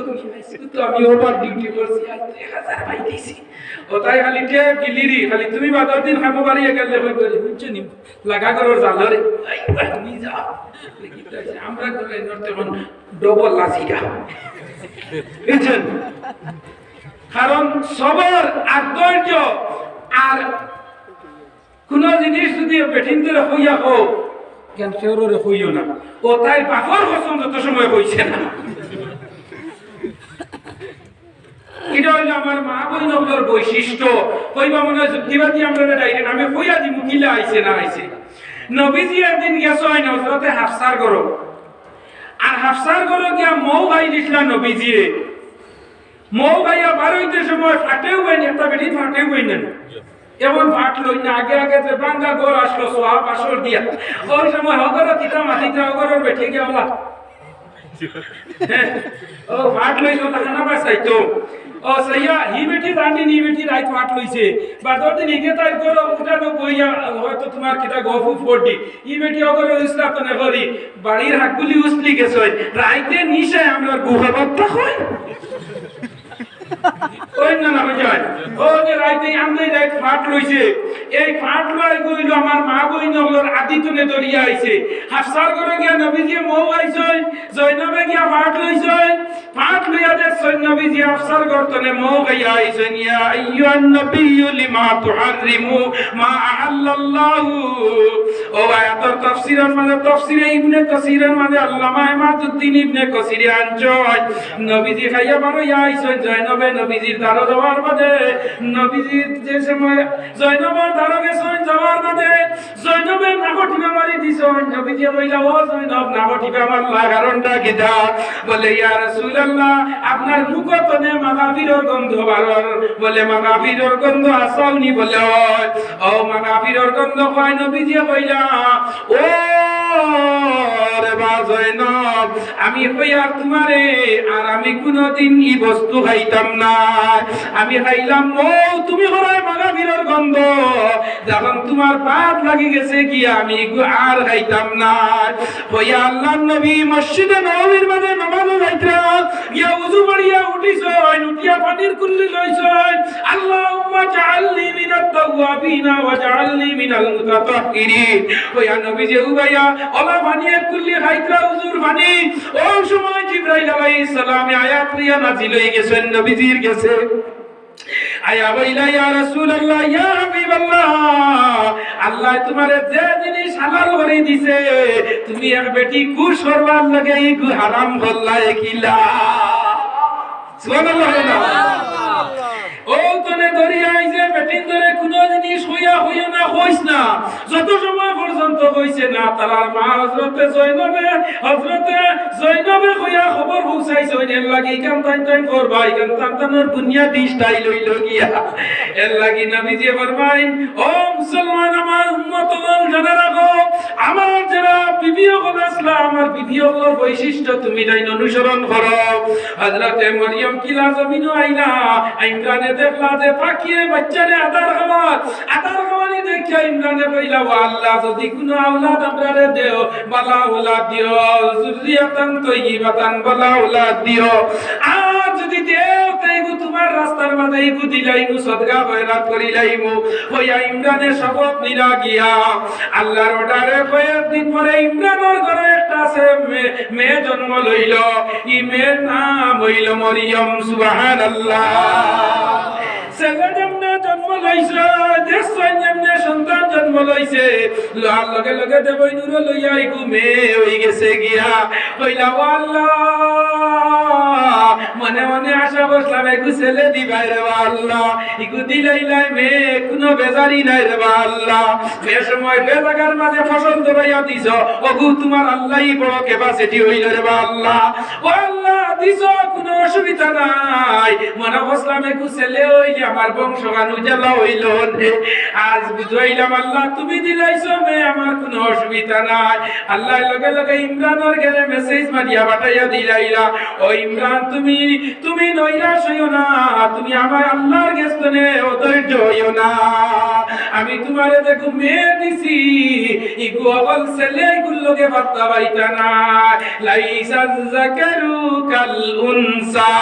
তো আমি ওভার ডিউটি করছি আজ 1000 পাই দিছি ও তাই খালি কে গিলিরি খালি তুমি বাজার দিন খাবো বাড়ি গেলে কই কই বুঝছো নি লাগা করর জালরে আই নি যা আমরা করে নরতে কোন ডবল লাসিটা বুঝছেন কারণ সবার আর ধৈর্য আর কোন জিনিস যদি বেঠিন ধরে হইয়া হোক কেন ফেররে হইও না ও তাই বাপর কসম যত সময় হইছে না এটা হইলো আমার মা বইনগুলোর বৈশিষ্ট্য কইবা মনে হয় যুক্তিবাদী আমরা ডাইরেক্ট আমি কইয়া দিব কিলা আইছে না আইছে নবীজি একদিন গেছো হয় না হযরতে হাফসার করো আর হাফসার করো গিয়া মৌ ভাই দিছিলা নবীজি মৌ ভাইয়া বারোইতে সময় ফাটেও বাইনি একটা বেটি ফাটেও বাইনি এমন ফাটলো না আগে আগে যে বাঙ্গা গোর আসলো সোহাব আসর দিয়া ওই সময় হগর কিতা মাটিটা হগর বেঠে গিয়া বলা ও ফাট লইছো তাহানা বাসাইতো ও সাইয়া হি বেটি রান্ডি নি বেটি রাইত ফাট লইছে বাদর দিন ইগে তাই করো উঠানো বইয়া হয়তো তোমার কিটা গফু ফোড়ি ই বেটি হগর ইসলাম তো না করি বাড়ির হাকগুলি উসলি গেছে রাইতে নিশে আমরা গুহাবত্তা হয় ওই না না বুঝায় ও যে রাইতে আমরাই রাইত ফাট লইছে এই ফাট লই কইলো আমার মা বই নগর আদিতনে দরিয়া আইছে হাফসার করে গিয়া নবীজি মৌ আইছে জয়নবে গিয়া ফাট লইছে ফাট লইয়া দে নবীজি হাফসার করতনে মৌ গাইয়া আইছে ইয়া আইয়ুহান নাবিয়্যু লিমা তুহাররিমু মা আহাল্লাল্লাহু ও আয়াতের তাফসীরের মানে তাফসীরে ইবনে কাসীরের মানে আল্লামা ইমাদউদ্দিন ইবনে কাসীরে আনজয় নবীজি খাইয়া বারো আইছে জয়নবে নবীজির দারো যাওয়ার বাদে নবীজির যে সময় জয়নবের দারো গেছেন যাওয়ার বাদে জয়নবের নাগটিবা মারি দিছেন নবীজি কইলা ও জয়নব নাগটিবা মারলা কারণটা কিটা বলে ইয়া রাসূলুল্লাহ আপনার মুখতনে মাগাফিরের গন্ধ বারর বলে মাগাফিরের গন্ধ আসলনি বলে ও মাগাফিরের গন্ধ কয় নবীজি কইলা ও রে বা জয়নব আমি কইয়া তোমারে আর আমি কোনদিন ই বস্তু খাইতাম না আমি খাইলাম ও তুমি হরায় মাগাফিরের গন্ধ যখন তোমার পাপ লাগি গেছে কি আমি আর খাইতাম না কইয়া আল্লাহর নবী মসজিদে নববীর মধ্যে নামাজ যাইতা ইয়া ওযু করিয়া উঠিছয় উঠিয়া পানির কুল্লি লইছয় আল্লাহুম্মা জাআলনি মিনাত তাওয়াবিনা ওয়া জাআলনি মিনাল মুতাতাহহিরিন কইয়া নবী যে উবাইয়া ওলা পানির কুল্লি খাইতা হুজুর পানি ও সময় জিবরাইল আলাইহিস সালামে আয়াত নিয়া নাজিল হয়ে গেছেন নবীজির কাছে আয়া বইলা ইয়া রাসূলুল্লাহ ইয়া হাবিবাল্লাহ আল্লাহ তোমারে যে জিনিস হালাল করে দিছে তুমি এক বেটি কুশ করবার লাগে এই হারাম করলাই কিলা সুবহানাল্লাহ ও তনে দরিয়া আইছে বেটিন ধরে কোন জিনিস হইয়া না হইছ না যত সময় পর্যন্ত হইছে না তার মা হযরতে জয়নবে কইয়া খবর পৌঁছাইছে এর লাগি কাম টাইম করবা কাম তানতানোর বুনিয়াদি স্টাইল হইল গিয়া এর লাগি নবীজি ফরমাইন ও মুসলমান আমার উম্মত জানা রাখো আমার যারা বিবিয়গণ আসলা আমার বিবিয়গণের বৈশিষ্ট্য তুমি তাই অনুসরণ করো হযরতে মারিয়াম কিলা জমিনো আইলা ইমরানে দেখলা যে পাখিয়ে বাচ্চারে আদার খাওয়ানি দেখিয়া ইমরানে কইলা ও আল্লাহ যদি কোনো আওলাদ আমরারে দেও বালা আওলাদ দিও যুররিয়াতান তাইয়িবাতান বালা আওলাদ দিও আর যদি দেও তাইগু তোমার রাস্তার মাঝে ইগু দিলাইমু সদকা খয়রাত করিলাইমু হইয়া ইমরানের শপথ নিলা গিয়া আল্লাহর অর্ডারে কয়েকদিন পরে ইমরানের ঘরে একটা আছে মেয়ে জন্ম লইল ই মেয়ের নাম হইল মরিয়ম সুবহানাল্লাহ ছেলে যেমনে জন্ম লইছে দেখছেন যেমনে সন্তান জন্ম লইছে লোহার লগে লগে দেবই নূর লইয়া ইগু মেয়ে হই গেছে গিয়া কইলা ও আল্লাহ মনে মনে আশা বসলাম একটু ছেলে দিবাই রে আল্লাহ, একটু দিলাইলাই মেয়ে, কোনো বেজারি নাই রে আল্লাহ। সে সময় বেজাগার মাঝে ফসল ধরাইয়া দিছ, ওগু তোমার আল্লাহই বড় ক্যাপাসিটি হইল রে আল্লাহ। ও আল্লাহ দিছ, কোনো অসুবিধা নাই, মনে বসলাম একটু ছেলে হইলে আমার বংশগান উজালা হইল। আজ বুঝাইলাম আল্লাহ তুমি দিলাইছো মেয়ে, আমার কোনো অসুবিধা নাই। আল্লাহ লগে লগে ইমরানের ঘরে মেসেজ মারিয়া পাঠাইয়া দিলাইলা, ও ইমরান তুমি নৈরাশ হইও না, তুমি আমার আল্লাহর গেস্তনে অধৈর্য হইও না। আমি তোমারে দেখো মেয়ে দিছি, ইগু অকল ছেলে গুলোকে পাত্তা পাইতা না। লাইসা যাকারু কাল উনসা,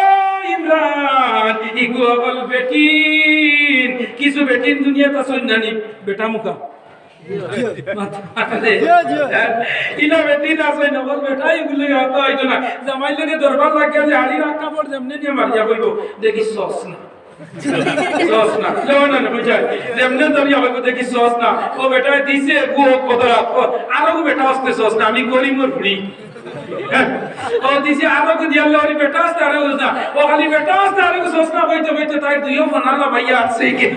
ও ইমরান ইগু অকল বেটিন, কিছু বেটিন দুনিয়াতে সন্ন্যানি বেটা মুখা ইনা বেটিন আছে নগর বেটা এগুলো হতো হইতো না। জামাই লোকে দরবার লাগিয়া যে হাড়ি রাখা পর যেমনি নিয়ে মারিয়া বলব দেখি সস না সস না না না বুঝাই যেমনি দরিয়া বলব দেখি সস না। ও বেটা দিছে গো কদরা আরো বেটা আসতে সস না, আমি গরিব মোর ফুড়ি ও দিছে আরো দিয়া লরি বেটা আসতে আরো না, ও খালি বেটা আসতে আরো সস না কইতে কইতে তাই দুইও ফনালা ভাইয়া আছে কি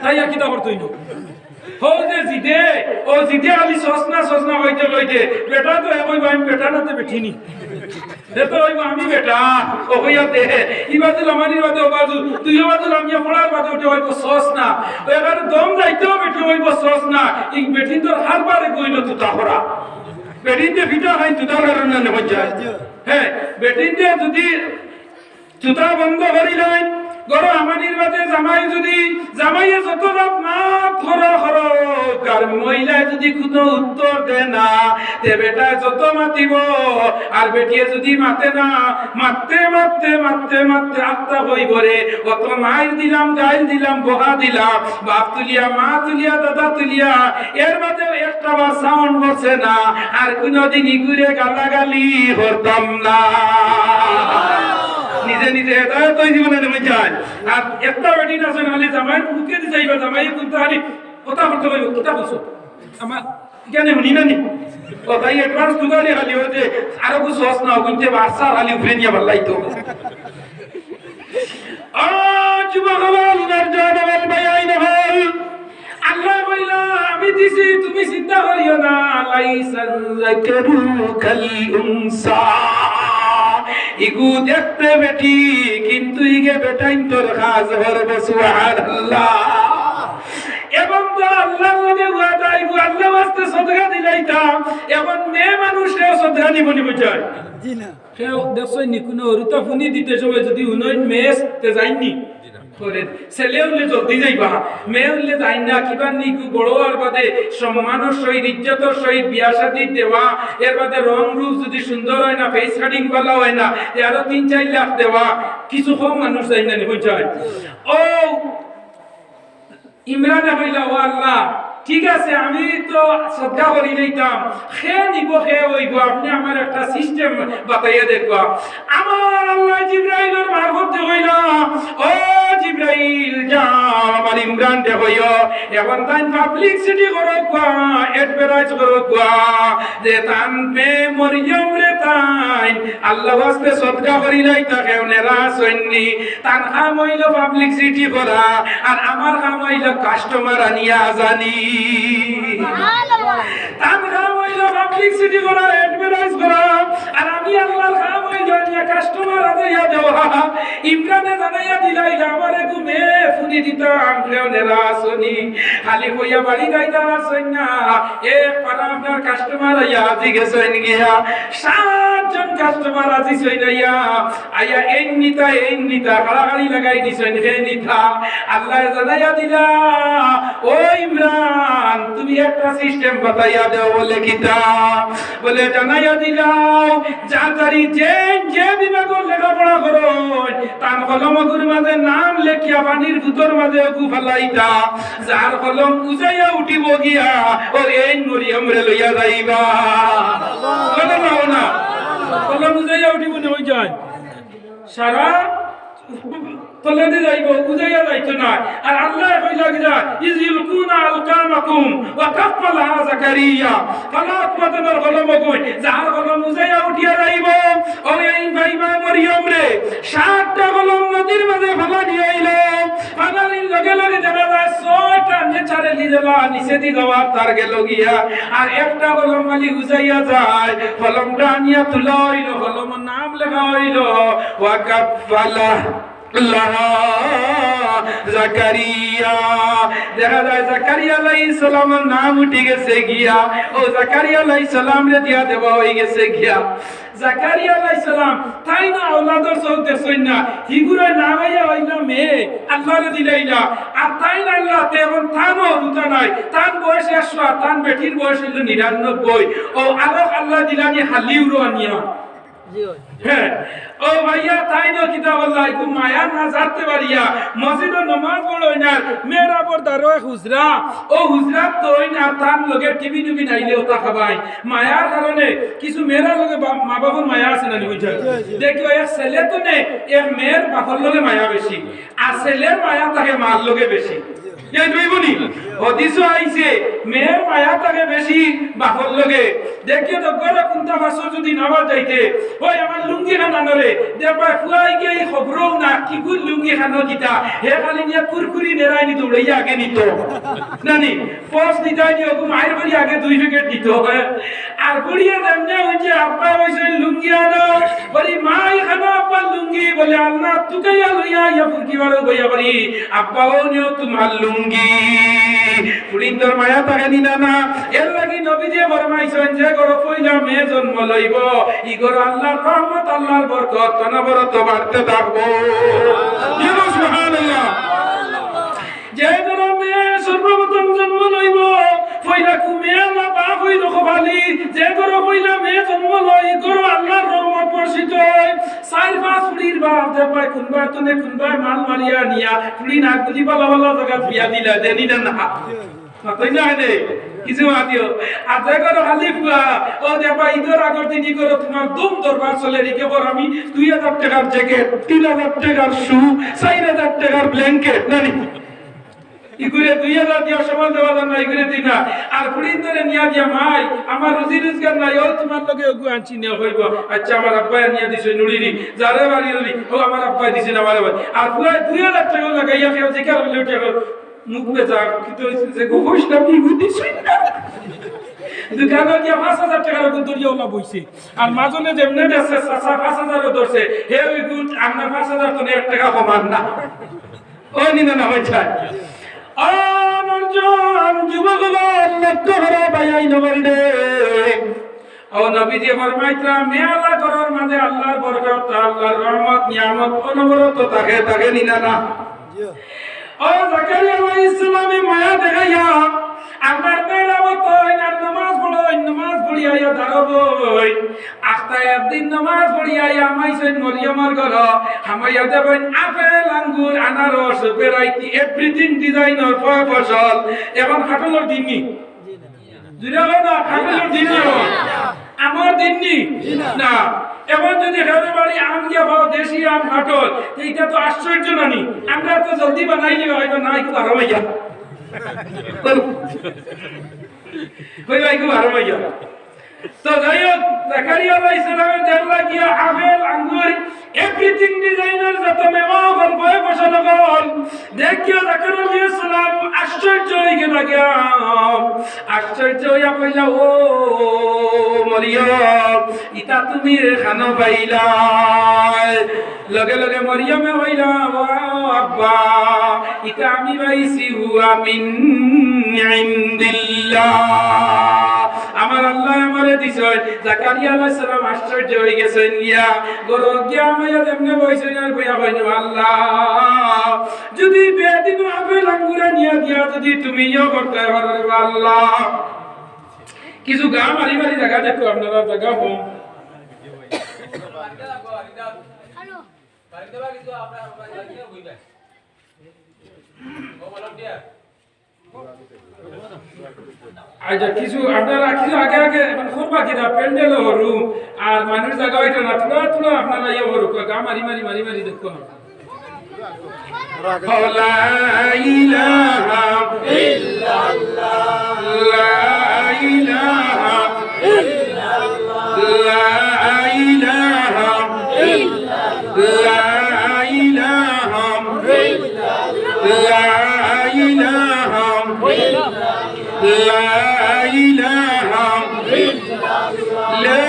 তাই আর কি তা করতই না। हो जे जिदे ओ जिदे वाली सोचना होइते होइते बेटा तो है कोई भाई बेटा ना ते बैठी नहीं दे तो ओई আমি বেটা ও কইয়া দে ইবাদুল আমানি বাদে ও বাদু তুই বাদুল আমি পড়ার বাদে ওটা হইব সস না, ও এবার দম যাইতেও বেটি হইব সস না। ই বেটি তোর হারবারে কইলো তুই তাহরা বেটিতে ভিটা হয় তুই তাহরা না না হজ্জা হ্যাঁ বেটিতে যদি তুতা বন্ধ করি নাই গরো আমানির বাদে জামাই যদি জামাইয়ে যত রাত না খরা খরা কার মহিলা যদি কোনো উত্তর দেয় না তে বেটা যত মাতিব আর বেটিয়ে যদি মাতে না মারতে মারতে মারতে মারতে আত্মা হই ভরে কত মাইর দিলাম গাইল দিলাম বহা দিলাম বাপ তুলিয়া মা তুলিয়া দাদা তুলিয়া এর বাদে একটা বার সাউন্ড বসে না আর কোনদিন ঘুরে গালাগালি হতাম না। নিজে নিজে হেদায়েত হই জীবনে নেমে যায়। আর একটা বেটি না আছে নালে জামাই মুখে দি যাইবা জামাই কিন্তু আরে কথা বলতে হইব কথা বলছো আমার কেন শুনি না নি ও তাই অ্যাডভান্স দুগালি খালি হতে আরো কিছু হস না কিন্তু বাসা খালি উঠে নিয়ে বললাইতো আজ ভগবান নরজানওয়াল বায়াইন হল আল্লাহ বইলা আমি দিছি তুমি চিন্তা করিও না লাইসা যাকারু কাল উনসা ইগু দেখতে বেটি কিন্তু ইগে বেটাইন তোর কাজ করবে সুবহানাল্লাহ। এবং তো আল্লাহর লগে ওয়াদা ইগু আল্লাহ ওয়াস্তে সদকা দিলাইতাম এবং মেয়ে মানুষে সদকা নিবনি বুঝায় জি না কেউ দেখছই নি কোনো রুতা ফুনি দিতে সময় যদি উনই মেস তে যাইনি করে ছেলে হলে জলদি যাইবা মেয়ে হলে যাই না কিবা নিকু বড় আর বাদে সম্মানের সহিত ইজ্জতের সহিত বিয়া শাদী দেওয়া এর বাদে রং রূপ যদি সুন্দর হয় না ফেস কাটিং ভালো হয় না আরো 3-4 লাখ দেওয়া কিছু কম মানুষ যাই না হয়ে যায়। ও ইমরানে কইলা ও আল্লাহ ঠিক আছে আমি তো সদকা করি লইতাম খে নিব খে হইব আপনি আমার একটা সিস্টেম বাতাইয়া দেখবা। আমার আল্লাহ জিবরাইলের মারফত কইলা ও জিবরাইল যাও আমার ইমরান দে কইও এখন তাই পাবলিসিটি করো কোয়া অ্যাডভার্টাইজ করো কোয়া যে তান মে মরিয়ম রে তাই আল্লাহ ওয়াস্তে সদকা করি লইতা কেউ নেরাস হইনি তান কাম হইল পাবলিসিটি করা আর আমার কাম হইল কাস্টমার আনিয়া জানি তান কাম হইল পাবলিসিটি করা অ্যাডভার্টাইজ করা আর আমি আল্লাহর কাম হইল নিয়া কাস্টমার আনিয়া দেওয়া। ইমরানে জানাইয়া দিলাই আমারে ঘুমে ফুনি দিতাম কেউ নেরাস হইনি খালি কইয়া বাড়ি যাইতা আসেন না এক পারা আপনার কাস্টমার আইয়া আজি গেছেন গিয়া 7 জন কাস্টমার আজি সইনাইয়া আইয়া এই নিতা গাড়াগাড়ি লাগাই দিছেন হে নিতা আল্লাহ জানাইয়া দিলা ও ইমরান তুমি একটা সিস্টেম বাতাইয়া দাও বলে কিতা বলে জানাইয়া দিলাও যাতারি যে বিভাগের লেখাপড়া করো তার কলমগুর মাঝে নাম লেখিয়া পানির ভিতর মাঝে ওগু ফেলাইতা যার কলম উজাইয়া উঠিব গিয়া ওর এই মরিয়ম রে লইয়া যাইবা বলে নাও না কলম উজাইয়া উঠিব না হই যায় সারা তলে দিয়ে যাইব উজাইয়া যাইতো না আর আল্লাহ কইলা লাগিদা ইযিলকুনা আলকামাকুম ওয়া কাফালাহা জাকারিয়া ফালা কুওয়াতানার গলম কই যার গলম উজাইয়া উঠিয়া যাইব ও এই ভাইবা মরিয়ম রে 7টা গলম নদীর মাঝে ফালা দিয়ে আইলো ফালালির লগে লগে দেখা যায় 6টা নেচারালি দেলা নিচে দি যাওয়ার তার গেল গিয়া আর একটা গলম মালি উজাইয়া যায় কলমটা আনিয়া তুলা হইলো কলমের নাম লেখা হইলো ওয়া কাফালা জাকারিয়া দেখা যায় জাকারিয়া আলাইহিস সালামের নাম উঠে গেছে গিয়া ও জাকারিয়া আলাইহিস সালাম রে দিয়া দেওয়া হয়ে গেছে গিয়া জাকারিয়া আলাইহিস সালাম তাই না আওলাদর সৌতে সৈনা হিগুরে না হইয়া হইনা মে আল্লাহরে দিলাইলা আর তাই না আল্লাহ তেমন থানো রুতা নাই তার বয়স 100 আর তার বেটির বয়স হইল 99 ও আরো আল্লাহ দিলানি হালিউরো আনিয়া হ্যাঁ ও ভাইয়া তাই না কিতাব আল্লাহ কো মায়া না জানতে পারিয়া মসজিদে নামাজ পড়ই না মেরা পর্দার হুজরা ও হুজরা তোই না তার লগে টিভি নিবি নাইলে ওটা খাবাই মায়ার কারণে কিছু মেরা লগে মা বাবার মায়া আছে না বুঝা দেখো এক ছেলে তো নে এক মেয়ের বাবার লগে মায়া বেশি আর ছেলের মায়া থাকে মার লগে বেশি এই দুইবনি হাদিসও আইছে মেয়ের মায়া থাকে বেশি বাবার লগে দেখিও তো গরে কোনটা ভাষা যদি নাবা যাইতে ওই আমার লুঙ্গি খানা নরে দেবা ফুয়াই গিয়ে খবরও না কি গুল লুঙ্গি খানো দিতা হে খালি নিয়ে কুরকুরি নেরাই নি দৌড়াইয়া আগে নিত নানি পোস্ট দিতাই নি ওকে মায়ের বাড়ি আগে 2 প্যাকেট দিত আর বুড়িয়া দেমনে ওই যে আব্বা হইছে লুঙ্গি আনো বলি মাই খানো আব্বা লুঙ্গি বলে আল্লাহ তুকে লইয়া ইয়া ফুরকি বাড়ো গইয়া বলি আব্বাও নিও তোমার লুঙ্গি পুরিন্দর মায়া থাকে নিনা না এর লাগি নবী যে ফরমাইছেন যে গরো পয়লা মেয়ে জন্ম লইব ই গরো আল্লাহর রহমত আল্লাহর বরকত অনবরত বাড়তে থাকবো সুবহানাল্লাহ যে গরো মেয়ে সর্বপ্রথম জন্ম লইব পয়লা কুমে আল্লাহ পাক হইল খালি যে গরো পয়লা মেয়ে জন্ম লই গরো আল্লাহর রহমত বর্ষিত হয় 4-5 পুরির বাপ দেবাই কুনবা তনে কুনবা মাল মারিয়া নিয়া পুরি না গুলি বালা বালা জায়গা বিয়া দিলা দেনি না না তাই না রে কিছু আদিও আর দেখো খালি পুয়া ও দেবা ঈদের আগর দিন ই করো তোমার দুম দরবার চলে রেখে বড় আমি 2000 টাকার জ্যাকেট 3000 টাকার শু 4000 টাকার ব্ল্যাঙ্কেট নানি ইগুরে 2000 দিয়া সমান দেওয়া না ইগুরে দিনা আর পুরিন ধরে নিয়া দিয়া মাই আমার রুজি রোজগার নাই ও তোমার লগে ওগু আনছি নিয়া হইব আচ্ছা আমার আব্বা নিয়া দিছে নুড়িনি যারে বাড়ি নুড়ি ও আমার আব্বা দিছে না বারে আর পুরা 2000 টাকা লাগাইয়া কেউ জিকার হইলে উঠে মুখ বেচা কিন্তু যে গোহস না কি দিছে না দুকানো দিয়া 5000 টাকার গুন্দরিয়া ওলা বইছে আর মাজনে যেমনে দেছে 5000 ধরছে হে ওই গুড আমরা 5000 তো 1 টাকা কমান না ও নিনা না হইছে আনজন যুবকগণ লক্ষ্য করা বাইয়াই নবলদে ও নবীজি ফরমাইতরা মেলা করার মাঝে আল্লাহর বরকত আল্লাহর রহমত নিয়ামত অনবরত থাকে নিনা না ও জাকারিয়া আলাইহিস সালামে মায়া দেখাইয়া আপনার মেরামত আর নামাজ পড়িয়া দাঁড়াবই আখতা একদিন নামাজ পড়িয়া আমাইছেন মরিয়মার ঘর হামাইয়া দেবেন আপেল আঙ্গুর আনারস ভ্যারাইটি এভরিথিং ডিজাইনার ফসল এখন খাটলের দিননি দুইটা না খাটলের দিননি আমার দিননি না এমন যদি হেরে বাড়ি আম দিয়া পাও দেশি আম খাটল এইটা তো আশ্চর্য নানি আমরা তো জলদি বানাইলি হয়তো না একটু আরাম হইয়া কই ভাই একটু আরাম হইয়া তো যাই হোক জাকারিয়া আলাইহিস সালামের দেখলা গিয়া আপেল আঙ্গুর এভরিথিং ডিজাইনার যত মেওয়া গল বয় ফসল গল দেখিয়া জাকারিয়া আলাইহিস সালাম আশ্চর্য হয়ে গেল গিয়া আশ্চর্য হইয়া কইলা ও মরিয়ম ইতা তুমি খানো পাইলা লগে লগে মরিয়মে হইলা ও আব্বা ইতা আমি পাইছি হুয়া মিন ইনদিল্লাহ আমার আল্লাহ আমারে দিছে জাকারিয়া আলাইহিস সালাম আশ্চর্য হয়ে গেছেন ইয়া গরো গিয়া মায়া যেমনে বইছেন আর কইয়া কইনো আল্লাহ যদি বেদিন আপেল আঙ্গুর নিয়া দিয়া যদি তুমি ইয়া করতে পারো আল্লাহ কিছু গা মারি মারি জায়গা দেখো আপনারা জায়গা হোম হ্যালো বাড়ি দেবা কিন্তু আপনারা লাগিয়ে হইবা ও বলম দিয়া আচ্ছা কিছু আপনারা কিছু আগে আগে করবা কিনা প্যান্ডেল হরু আর মানুষ জায়গা হইতো না তোলা আপনারা ইয়ে হরু গা মারি মারি মারি মারি দেখো লা ইলাহা লা ইলাহা লা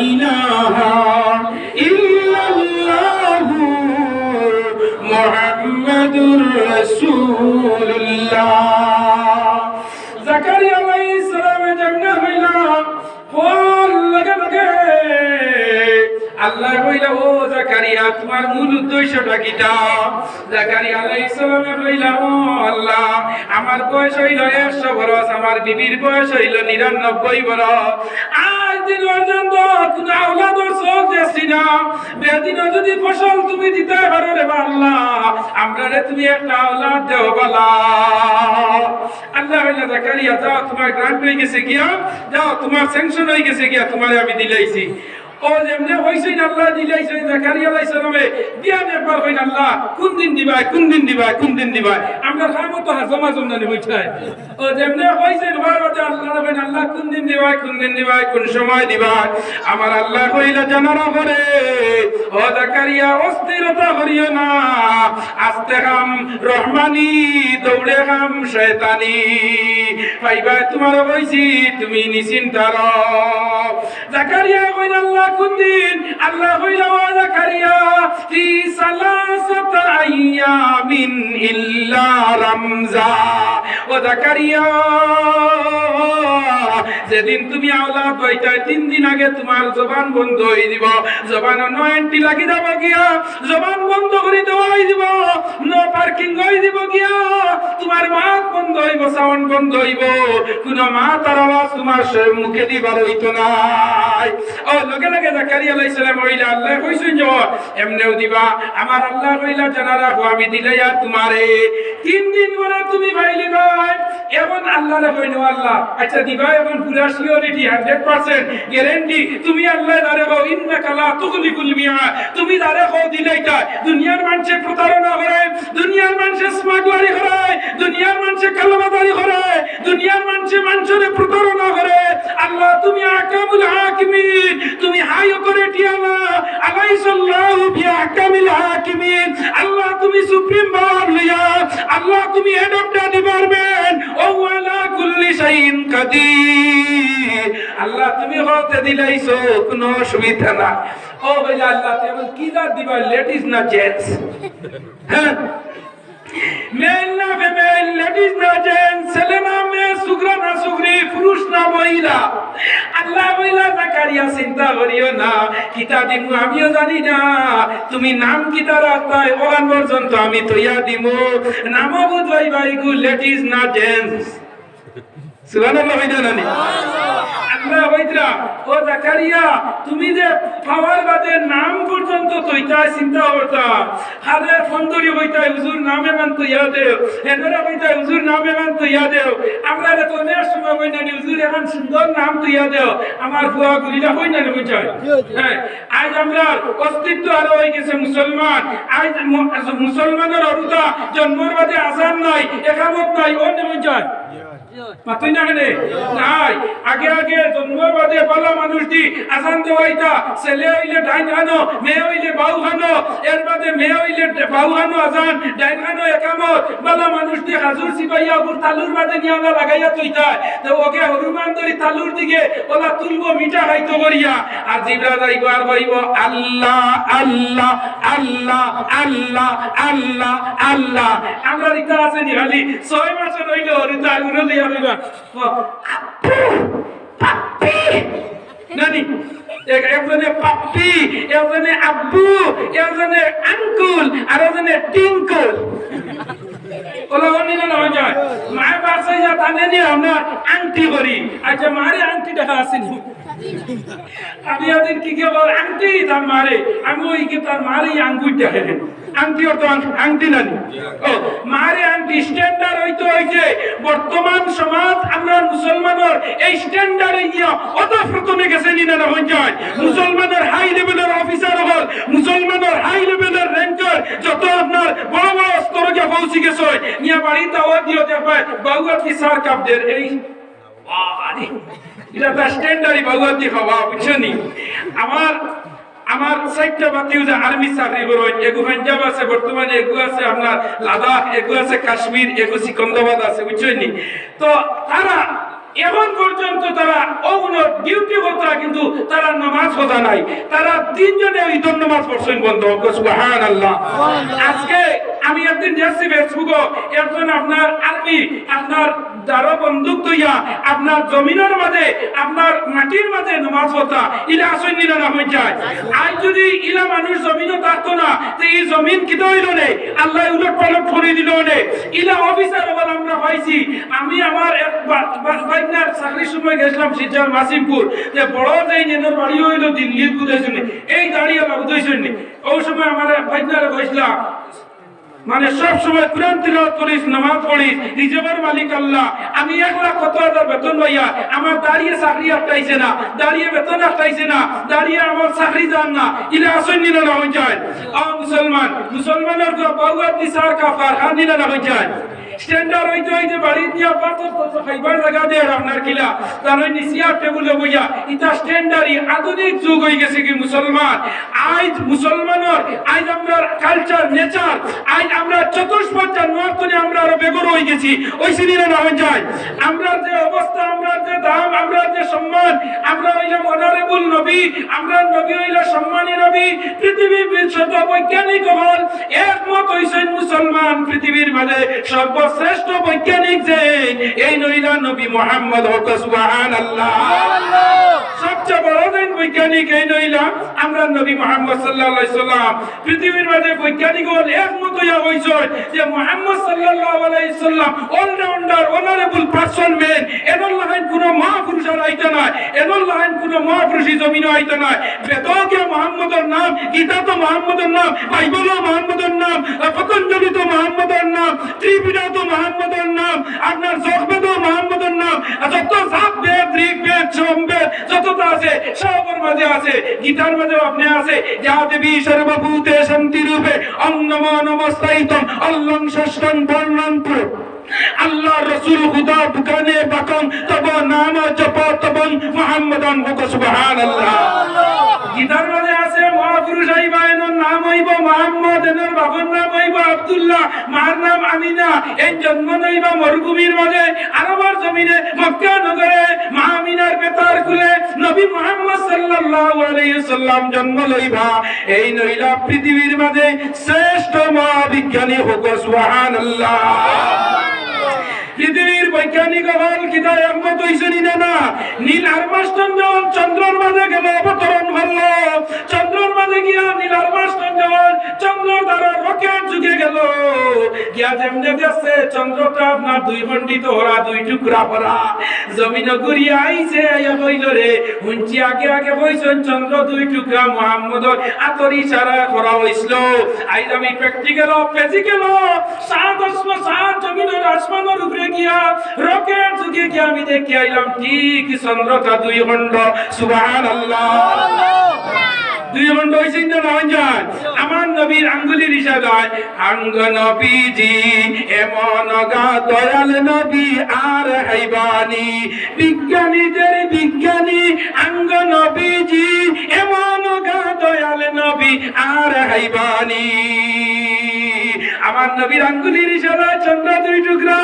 ইলাহা ইল্লাল্লাহু মুহাম্মাদুর রাসূলুল্লাহ। জাকারিয়া আলাইহিস সালামে যেমনে হইলা ফল লাগে লাগে আল্লাহ কইলা ও জাকারিয়া তোমার মূল উদ্দেশ্যটা কিটা? জাকারিয়া আলাইহিস সালামে কইলা ও আল্লাহ আমার বয়স হইল 100 বছর, আমার বিবির বয়স হইল 99 বছর, আজ দিন পর্যন্ত কোনো আওলাদর চোখ দেখছি না, বেদিন যদি ফসল তুমি দিতে পারো রে আল্লাহ আমরারে তুমি একটা আওলাদ দেও বালা। আল্লাহ কইলা জাকারিয়া যাও তোমার গ্রান্ট হয়ে গেছে গিয়া, যাও তোমার স্যাংশন হয়ে গেছে গিয়া, তোমারে আমি দিলাইছি। ও যেমনে হইছেন আল্লাহ দিলাইছে জাকারিয়া আলাইহিস সালামে দিয়া একবার কইন আল্লাহ কোন দিন দিবাই কোন দিন দিবাই কোন দিন দিবাই, আমরা খামো তো জমা জমা নি হইছাই। ও যেমনে হইছেন বারবার আল্লাহ কইন আল্লাহ কোন দিন দিবাই কোন দিন দিবাই কোন সময় দিবাই, আমার আল্লাহ কইলা জানারা করে ও জাকারিয়া অস্থিরতা করিও না, আস্তে কাম রহমানি দৌড়ে কাম শয়তানি, পাইবা তোমার কইছি তুমি নিশ্চিন্তা রও। জাকারিয়া কইন আল্লাহ কোন দিন? আল্লাহ কইলা ও জাকারিয়া ফি সালাসাতা আইয়ামিন ইল্লা রামজা। ও জাকারিয়া যেদিন তুমি আওলাদ হইতা 3 দিন আগে তোমার জবান বন্ধ হয়ে দিব, জবান নো এন্টি লাগি যাব গিয়া, জবান বন্ধ করে দেওয়া হয়ে দিব, নো পার্কিং হয়ে দিব গিয়া, তোমার মাত বন্ধ হইব, সাউন্ড বন্ধ হইব, কোন মা তার আওয়াজ তোমার মুখে দিবার হইতো না। ও লগে লগে জাকারিয়া আলাইহিস সালাম কইলা আল্লাহ কইছেন যে এমনেও দিবা, আমার আল্লাহ কইলা জানা রাখো আমি দিলাইয়া তোমারে 3 দিন পরে তুমি পাইলি ভাই। এখন আল্লাহরে কইনো আল্লাহ আচ্ছা দিবা, এখন পুরা সিওরিটি 100% গ্যারান্টি তুমি আল্লাহ দারে কও ইন্নাকা লা তুগলিকুল মিআদ, তুমি দারে কও দিলাইতা। দুনিয়ার মানুষে প্রতারণা করে, দুনিয়ার মানুষে স্মাগলারি করে, দুনিয়ার মানুষে কালামাদারি করে, দুনিয়ার মানুষে মানুষের প্রতারণা করে। আল্লাহ তুমি আহকামুল হাকিমিন, তুমি হাই অথরিটি আল্লাহ, আলাইসাল্লাহু বিআহকামিল হাকিমিন। আল্লাহ তুমি সুপ্রিম পাওয়ার লইয়া, আল্লাহ তুমি হেড অফ দ্য ডিপার্টমেন্ট ও আলা কুল্লি শাইইন কাদির। আল্লাহ তুমি হতে দিলাইছো কোনো অসুবিধা না। ও বলে আল্লাহ তুমি কি দাঁত দিবা, লেডিস না জেন্টস? হ্যাঁ মেল না ফিমেল, লেডিস না জেন্টস, ছেলে না মেয়ে, সুগ্রা না সুগ্রি, পুরুষ না মহিলা? আল্লাহ বইলা জাকারিয়া চিন্তা করিও না, কিতা দিমু আমিও জানি না, তুমি নাম কিতা রাখতাই ওখান পর্যন্ত আমি তৈয়া দিমু, নামও বুঝবাই ভাই গু লেডিস না জেন্টস। সুবহানাল্লাহ হইনা নানি আল্লাহ হইতরা ও জাকারিয়া তুমি যে পাওয়ার বাদে নাম পর্যন্ত তৈতা চিন্তা করতা, হারে ফন্দরি হইতাই হুজুর নামে মান তো ইয়া দেও, হেনরা হইতাই হুজুর নামে মান তো ইয়া দেও, আমরা রে তো নের সময় হইনা নি হুজুর এখন সুন্দর নাম তো ইয়া দেও, আমার বুয়া গুলিলা হইনা নি হইতাই। হ্যাঁ আজ আমরা অস্তিত্ব আর হই গেছে মুসলমান, আজ মুসলমানের অরুতা জন্মের বাদে আযান নাই, একামত নাই, অন্য হইতাই মাতুই না কেনে নাই। আগে আগে জন্মের বাদে পালা মানুষ দি আযান দেওয়াইতা, ছেলে হইলে ডাইন খানো, মেয়ে হইলে বাউ খানো, এর বাদে মেয়ে হইলে বাউ খানো আযান, ডাইন খানো একামত, পালা মানুষ দি হাজুর সিপাইয়া উপর তালুর বাদে নিয়ালা লাগাইয়া তৈতা, তো ওকে হনুমান ধরি তালুর দিকে ওলা তুলবো মিঠা খাইতো করিয়া, আর জিবরা যাইব আর কইব আল্লাহ আল্লাহ আল্লাহ আল্লাহ আল্লাহ আল্লাহ। আমরা রিতা আছে নি খালি 6 মাসের হইলো রিতা গুলো দিয়া হইবা পাপ্পি নানি, একজনে পাপ্পি, একজনে আব্বু, একজনে আঙ্কুল, আর একজনে টিঙ্কুল। ওলা অনিলা না হয়ে যায় মায়ের বাসায় যা টানে নিয়ে আমরা আংটি করি। আচ্ছা মারে আংটি দেখা আসেনি, আমি ওদের কি কে বল আংটি তার মারে, আমি ওই কি তার মারে আঙ্গুর দেখে আংটি অর্থ আংটি নানি। ও মারে আংটি স্ট্যান্ডার্ড হইতে হইছে বর্তমান সমাজ আমরা মুসলমানের এই স্ট্যান্ডার্ডে গিয়া অত প্রথমে গেছে নি না হয়ে যায়। মুসলমানের হাই লেভেলের অফিসার হল, মুসলমানের হাই লেভেলের র্যাঙ্কার যত আপনার বড় বড় স্তরে গিয়ে পৌঁছে গেছে, নিয়ে বাড়ি দাওয়াত দিও দেখবে বাউয়াতি সার কাপদের এই আরে এটা তো স্ট্যান্ডার্ডই বাউয়াতি খাওয়া বুঝছনি। আমার আমার সাইটটা বাতিও যে আর্মি চাকরি করুন, এগু পাঞ্জাব আছে, বর্তমানে এগু আছে আপনার লাদাখ, এগু আছে কাশ্মীর, এগু সিকন্দরাবাদ আছে, বুঝছেন? তো তারা এখন পর্যন্ত তারা অগুণর ডিউটি করতে, কিন্তু তারা নামাজ পড়া নাই। তারা তিনজনে ঈদের নামাজ পড়ছেন বন্ধ। সুবহানাল্লাহ। আজকে আমি একদিন দেখছি ফেসবুকে একজন আপনার আর্মি আপনার যারা বন্দুক তৈয়া আপনার জমিনের মাঝে আপনার মাটির মাঝে নামাজ পড়তা, ইলা আসন নিল না হয়ে যায়। আজ যদি ইলা মানুষ জমিনও থাকতো না, তো এই জমিন কি হইল নে? আল্লাহ উলট পালট করে দিল নে। ইলা অফিসার আবার আমরা পাইছি। আমি আমার এক বাইনার চাকরির সময় গেছিলাম শিলচর মাসিমপুর, যে বড় যে নেনের বাড়ি হইল দিল্লির বুঝেছেন, এই দাঁড়িয়ে বুঝেছেন। ওই সময় আমার বাইনারে কইছিলাম, মানে সব সময় কুরআন তিলাওয়াত করিস, নামাজ পড়িস, রিজার্ভের মালিক আল্লাহ। আমি 1,70,000 বেতন পাইয়া আমার দাঁড়িয়ে চাকরি আটকাইছে না, দাঁড়িয়ে বেতন আটকাইছে না, দাঁড়িয়ে আমার চাকরি যান না, ইলা আসন নিল না হয়ে যায়। মুসলমান মুসলমানের বাউয়ার দিশার কাফার খান নিল না হয়ে যায়। স্ট্যান্ডার্ড হইতে হইতে বাড়ির নিয়ে পাথর খাইবার লাগা দেয় আপনার কিলা জানেন নি, চেয়ার টেবিলে বইয়া ইটা স্ট্যান্ডার্ডই আধুনিক যুগ হয়ে গেছে কি মুসলমান। আজ মুসলমানের আজ আমরা কালচার নেচার, আজ আমরা চতুষ্পদ জানোয়ার তো আমরা আরো বেগর হয়ে গেছি। ওই সিনিরা না হয়ে যায়। আমরা যে অবস্থা, আমরা যে দাম, আমরা যে সম্মান, আমরা হইলাম অনারেবল নবী, আমরা নবী হইলা সম্মানী নবী। পৃথিবীর বিশ্বত বৈজ্ঞানিক হল একমত হইছেন মুসলমান পৃথিবীর মাঝে সর্বশ্রেষ্ঠ বৈজ্ঞানিক যে এই নইলা নবী মুহাম্মদ। সুবহানাল্লাহ। সবচেয়ে বড় দিন বৈজ্ঞানিক এই নইলা আমরা নবী মুহাম্মদ সাল্লাল্লাহু আলাইহি সাল্লাম। পৃথিবীর মাঝে বৈজ্ঞানিক হল একমত হইয়া হইছে যে মুহাম্মদ সাল্লাল্লাহু আলাইহি সাল্লাম অলরাউন্ডার অনারেবল পারসন ম্যান। এনর লাইন কোনো মহাপুরুষ আর আইতা না, এনর লাইন কোনো মহাপুরুষই জমিনে আইতা না। বেদকে মুহাম্মদের নাম, গীতা তো মুহাম্মদের নাম, বাইবেলও মুহাম্মদের নাম, পতঞ্জলি তো মুহাম্মদের নাম, ত্রিপিটক তো মুহাম্মদের নাম, আপনার জগবেদও মুহাম্মদের নাম। যত সাত বেদ, ঋগ বেদ, সোমবেদ যতটা আছে সবার মাঝে আছে। গীতার মাঝেও আপনি আছে, যা দেবী সর্বভূতে শান্তি রূপে অন্নমা নমস্তাইতম অল্লং ষষ্ঠং বর্ণন্তর। আল্লাহ রসুল খুদা বুকানে বাকন তব নাম জপ তবন মুহাম্মাদান হক। সুবহানাল্লাহ। গীতার মাঝে আছে মহাপুরুষ আইবা, এনর নাম হইব মুহাম্মদ, এনর বাবার নাম হইব আব্দুল্লাহ, মার নাম আমিনা। এই জন্ম নইবা মরুভূমির মাঝে আরবের জমিনে মক্কা নগরে মা আমিনার বেতার খুলে নবী মুহাম্মদ সাল্লাল্লাহু আলাইহি সাল্লাম জন্ম লইবা। এই নইলা পৃথিবীর মাঝে শ্রেষ্ঠ মহাবিজ্ঞানী হক। সুবহানাল্লাহ। পৃথিবীর বৈজ্ঞানিক হল কিতা একমত হইছে না? না। নীল আর্মস্ট্রং যখন চন্দ্রের মাঝে গেল অবতরণ করল, চন্দ্রের মাঝে গিয়া নীল আর্মস্ট্রং যখন চন্দ্রের দ্বারা রকেট যুগে গেল, গিয়া যেমনে দেখছে চন্দ্রটা আপনার দুই খণ্ডিত হরা, দুই টুকরা করা, জমিন ঘুরিয়া আইছে, আইয়া কইল রে হুঞ্চি আগে আগে হইছেন চন্দ্র দুই টুকরা মুহাম্মদর আতর ইশারা করা হইছিল। আইজ আমি প্র্যাকটিক্যাল ফিজিক্যাল সাত জমিনের আসমানের উপরে গিয়া রকেট যুগে গিয়া আমি দেখি আইলাম ঠিক চন্দ্রটা দুই খণ্ড। সুবহানাল্লাহ। দুই খণ্ড হইছে না হই যায়। আমার নবীর আঙ্গুলির ইশারায় আঙ্গ নবীজি এমন গা দয়াল নবী আর হাইবানি, বিজ্ঞানীদের বিজ্ঞানী আঙ্গ নবীজি এমন গা দয়াল নবী আর হাইবানি। আমার নবীর আঙ্গুলির ইশারায় চন্দ্র দুই টুকরা,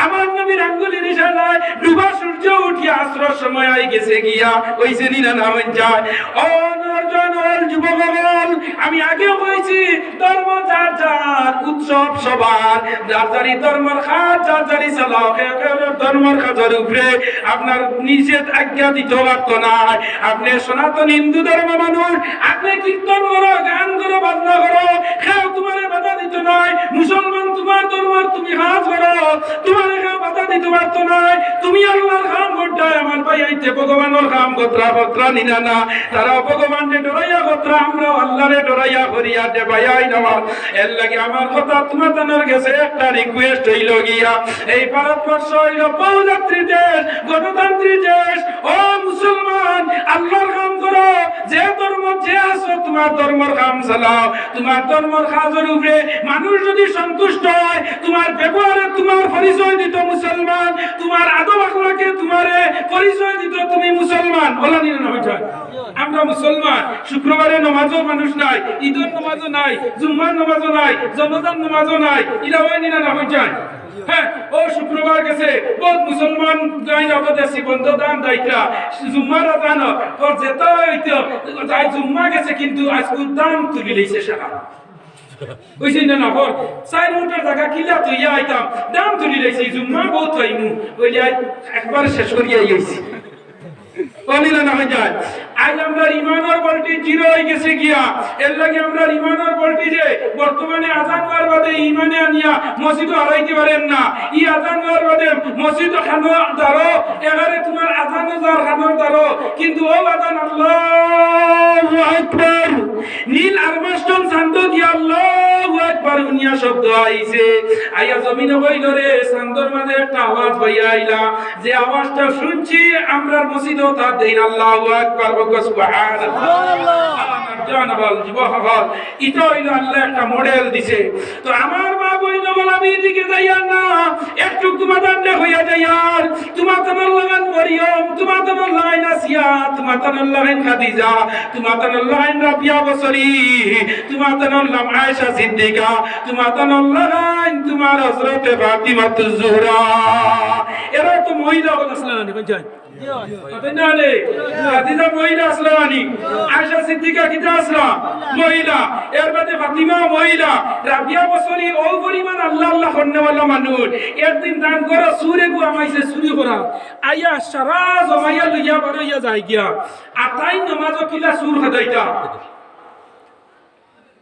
আমার নবীর আঙ্গুলির ইশারায় ডুবা সূর্য উঠিয়া আসর সময় আই গেছে গিয়া। ওইছে নিনা নাম যায়। ও নরজন যুবকগণ, আমি আগে বলেছি ধর্ম যার যার, উৎসব সবার, যার যারি ধর্মের খাত, যার যারি চালাও ধর্মের কাজের উপরে আপনার নিষেধ আজ্ঞা দিতে পারতো না। আপনি সনাতন হিন্দু ধর্ম মানুষ, আপনি কীর্তন করো, গান করো, বাজনা করো, খেও তোমার বাধা দিত নয়। মুসলমান তোমার ধর্ম তুমি কাজ করো, তোমার কেউ বাধা দিতে পারতো নয়। তুমি আল্লাহর কাম করতে আমার ভাই আইতে ভগবানের কাম কতরা কতরা নিনা না। তারা ভগবানকে ডরাইয়া কতরা, আমরা আল্লাহরে ডরাইয়া করিয়া দে ভাই নামা। এর লাগে আমার কথা তোমাদের কাছে একটা রিকোয়েস্ট হইল গিয়া, এই ভারতবর্ষ হইল বহুজাত্রী দেশ, গণতান্ত্রিক দেশ। ও মুসলমান, আল্লাহর কাম করো, যে ধর্ম যে আছো তোমার ধর্মের কাম চালাও। তোমার ধর্মের কাজের উপরে মানুষ যদি সন্তুষ্ট হয়, তোমার ব্যবহারে তোমার পরিচয় দিত মুসলমান, তোমার আদব আখলাকে তোমারে পরিচয় দিত তুমি মুসলমান। বলা নিনা না হয়ে যায় আমরা মুসলমান। শুক্রবারে নামাজও মানুষ নাই, ঈদের নামাজও নাই, জুম্মার নামাজও নাই, জনতার নামাজও নাই, এটা হয় নিনা না হয়ে যায়। হ্যাঁ, ও শুক্রবার গেছে বহুত মুসলমান গাই অবদেশি বন্ধ দান দাইতা জুম্মার দান তোর যেতে হইতো তাই জুম্মা গেছে কিন্তু আজকে দান তুলি লইছে সারা কইছে না পর 4 মিনিটের জায়গা কিলা তুই আইতাম দান তুলি লইছে জুম্মা বহুত হইমু ওই একবার শেষ করিয়া গেছি বলিলা না হয়ে যায়। আজ আমরা ইমানের বলটি জিরো হয়ে গেছে গিয়া, এর লাগে আমরা ইমানের বলটি যে বর্তমানে আজান হওয়ার বাদে ইমানে আনিয়া মসজিদও হারাইতে পারেন না। ই আজান হওয়ার বাদে মসজিদ খানো দাঁড়ো এবারে তোমার আজান যার খানোর দাঁড়ো কিন্তু ও আজান আল্লাহু আকবার নীল আরমাস্টন শান্ত দিয়া আল্লাহু আকবার উনিয়া শব্দ আইছে আইয়া জমিনে কইল রে শান্তর মাঝে একটা আওয়াজ হইয়া আইলা, যে আওয়াজটা শুনছি আমরা মসজিদও তার দেই আল্লাহু আকবার সুবহানাল্লাহ। আমার জানাবাল যুবকগণ এটা হইল আল্লাহ একটা মডেল দিছে। তো আমার মা বইন বল আমি এদিকে যাইয়া না একটু তোমাদের হইয়া যাইয়ার তোমাদের লাগান মরিয়ম তোমাদের লাগান আসিয়া তোমাদের লাগান খাদিজা তোমাদের লাগান রাবিয়া বসরি তোমাদের লাগান আয়েশা সিদ্দিকা তোমাদের লাগান তোমার হযরত ফাতিমা তুজুরা এরা তো মহিলা বল আসলানি কোন যায় পতনালে খাদিজা মহিলা আসলানি আয়েশা সিদ্দিকা কিতা আসলা মহিলা এর বাদে ফাতিমা মহিলা রাবিয়া বসরি ও পরিমাণ আল্লাহ আল্লাহ হন্নেওয়ালা মানুষ একদিন দান করা সুরে গু আমাইছে চুরি করা আইয়া সারা জমাইয়া লইয়া বারইয়া যায় গিয়া আর তাই নামাজও কিলা সুর হাদাইতা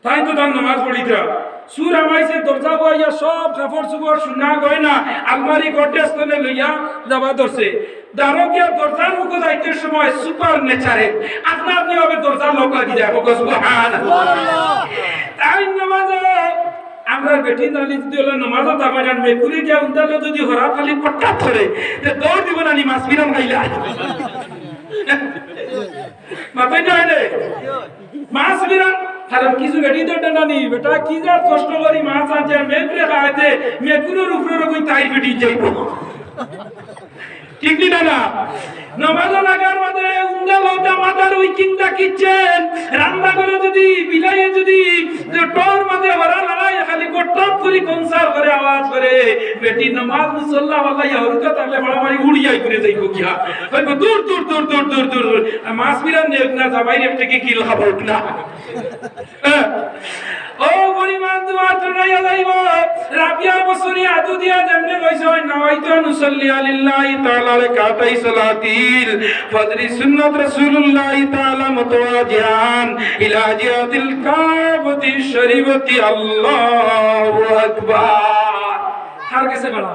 তাই তো তার নামাজ পড়িতা সুর আমাইছে দরজা বইয়া সব কাপড় চোপড় সোনা গয়না আলমারি গডরেজতনে লইয়া যাবা ধরছে দারোগিয়া দরজার মুখে যাইতে সময় সুপার নেচারে আপনা আপনি ভাবে দরজা লক লাগি যায় সুবহানাল্লাহ। তাই নামাজ আমরা বেটি নালি যদি হলো নামাজও তাবা জান মেকুরি যে উন্দালে যদি হরা খালি পট্টা ধরে তে দৌড় দিব না নি মাছ বিরাম গাইলা মাথায় যায় রে মাছ বিরাম কারণ কিছু বেটি তো নানি বেটা কি যা কষ্ট করি মাছ আনছে মেকুরে খাইতে মেকুরের উপরে কই তাই বেটি যাইব ঠিক না না নামাজ লাগার মধ্যে উন্দাল ওটা মাথার ওই চিন্তা কিচ্ছেন রান্না করে যদি বিলাইয়ে যদি টোর মাঝে হরা লাগাই খালি কটক করে কনসার করে আওয়াজ করে বেটি নামাজ মুসল্লা ওয়াল্লাহ হরকত তাহলে মারামারি উড়িয়াই করে যাইব কিয়া কইবো দূর দূর দূর দূর দূর দূর মাছ বিরান নেক না যাবাই থেকে কিল খাবো না ও পরিমাণ তোমার তোরাইয়া যাইব রাবিয়া বসরি আদু দিয়া যেমনে কইছ নাওয়াইতু নুসাল্লি আলিল্লাহি তাআলা রাকাতাই সালাতিল ফজরি সুন্নাত রাসূলুল্লাহ তাআলা মুতাওয়াজিহান ইলা জিয়াতিল কাবাতি শরীফতি আল্লাহু আকবার। কার কাছে বলা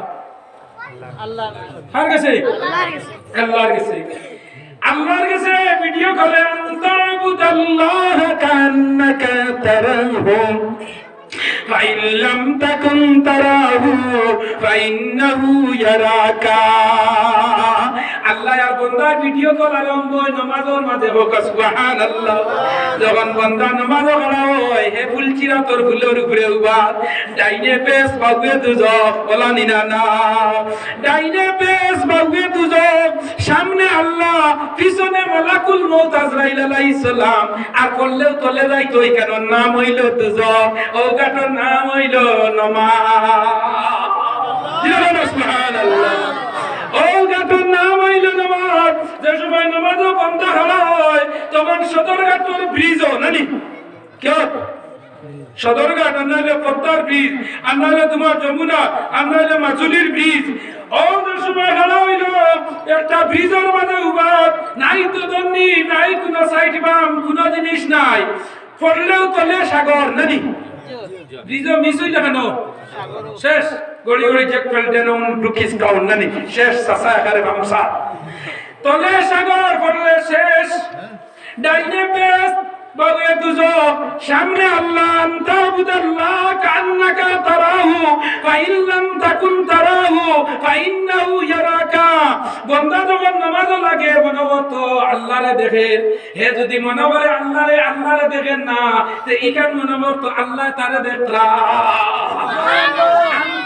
আল্লাহ কার কাছে আল্লাহর কাছে আল্লাহর কাছে ভিডিও করে আল্লাহ কান্নাকা তারাহু فإن لم تكن تراه فإنه يراك আল্লাহ আর বান্দা ভিডিও কল আরম্ভ হয় নামাজের মাঝে হোক সুবহানাল্লাহ। যখন বান্দা নামাজ করা হয় হে ফুলচিরা তোর ফুলের উপরে উবা ডাইনে পেস বাগুয়ে দুজক বলা নিনা না ডাইনে পেস বাগুয়ে দুজক সামনে আল্লাহ পিছনে মালাকুল মউত আজরাইল আলাইহিস সালাম আর করলেও তলে যাই তো কেন নাম হইল দুজক ও গাটার নাম হইল নামাজ সুবহানাল্লাহ। ও গাটার নাম হইল নামাজ। যে সময় নামাজও বন্ধ হয় তখন সদরঘাটের ব্রিজও নানি কেউ সদরঘাট আর নাহলে পদ্মার ব্রিজ আর নাহলে তোমার যমুনা আর নাহলে মাছুলির ব্রিজ ও যে সময় খেলা হইল একটা ব্রিজের মাঝে উবাদ নাই তো দন্নি নাই কোনো সাইড বাম কোনো জিনিস নাই পড়লেও তলে সাগর নানি ব্রিজ মিস হইল কেন শেষ গড়ি গড়ি চেক ফেলতে নন দুঃখিস কাউন নানি শেষ সাসা আকারে বামসা তলে সাগর পড়লে শেষ ডাইনে পেস বাগে তুজো সামনে আল্লাহ আনতাবুদাল্লাহ কান্নাকা তারাহু ফাইল্লাম তাকুন তারাহু ফাইন্নাহু ইয়ারাকা। বান্দা যখন নামাজ লাগে মনোবত আল্লাহরে দেখে হে যদি মনোবরে আল্লাহরে দেখেন না তে ইকান মনোবত আল্লাহ তারে দেখরা সুবহানাল্লাহ।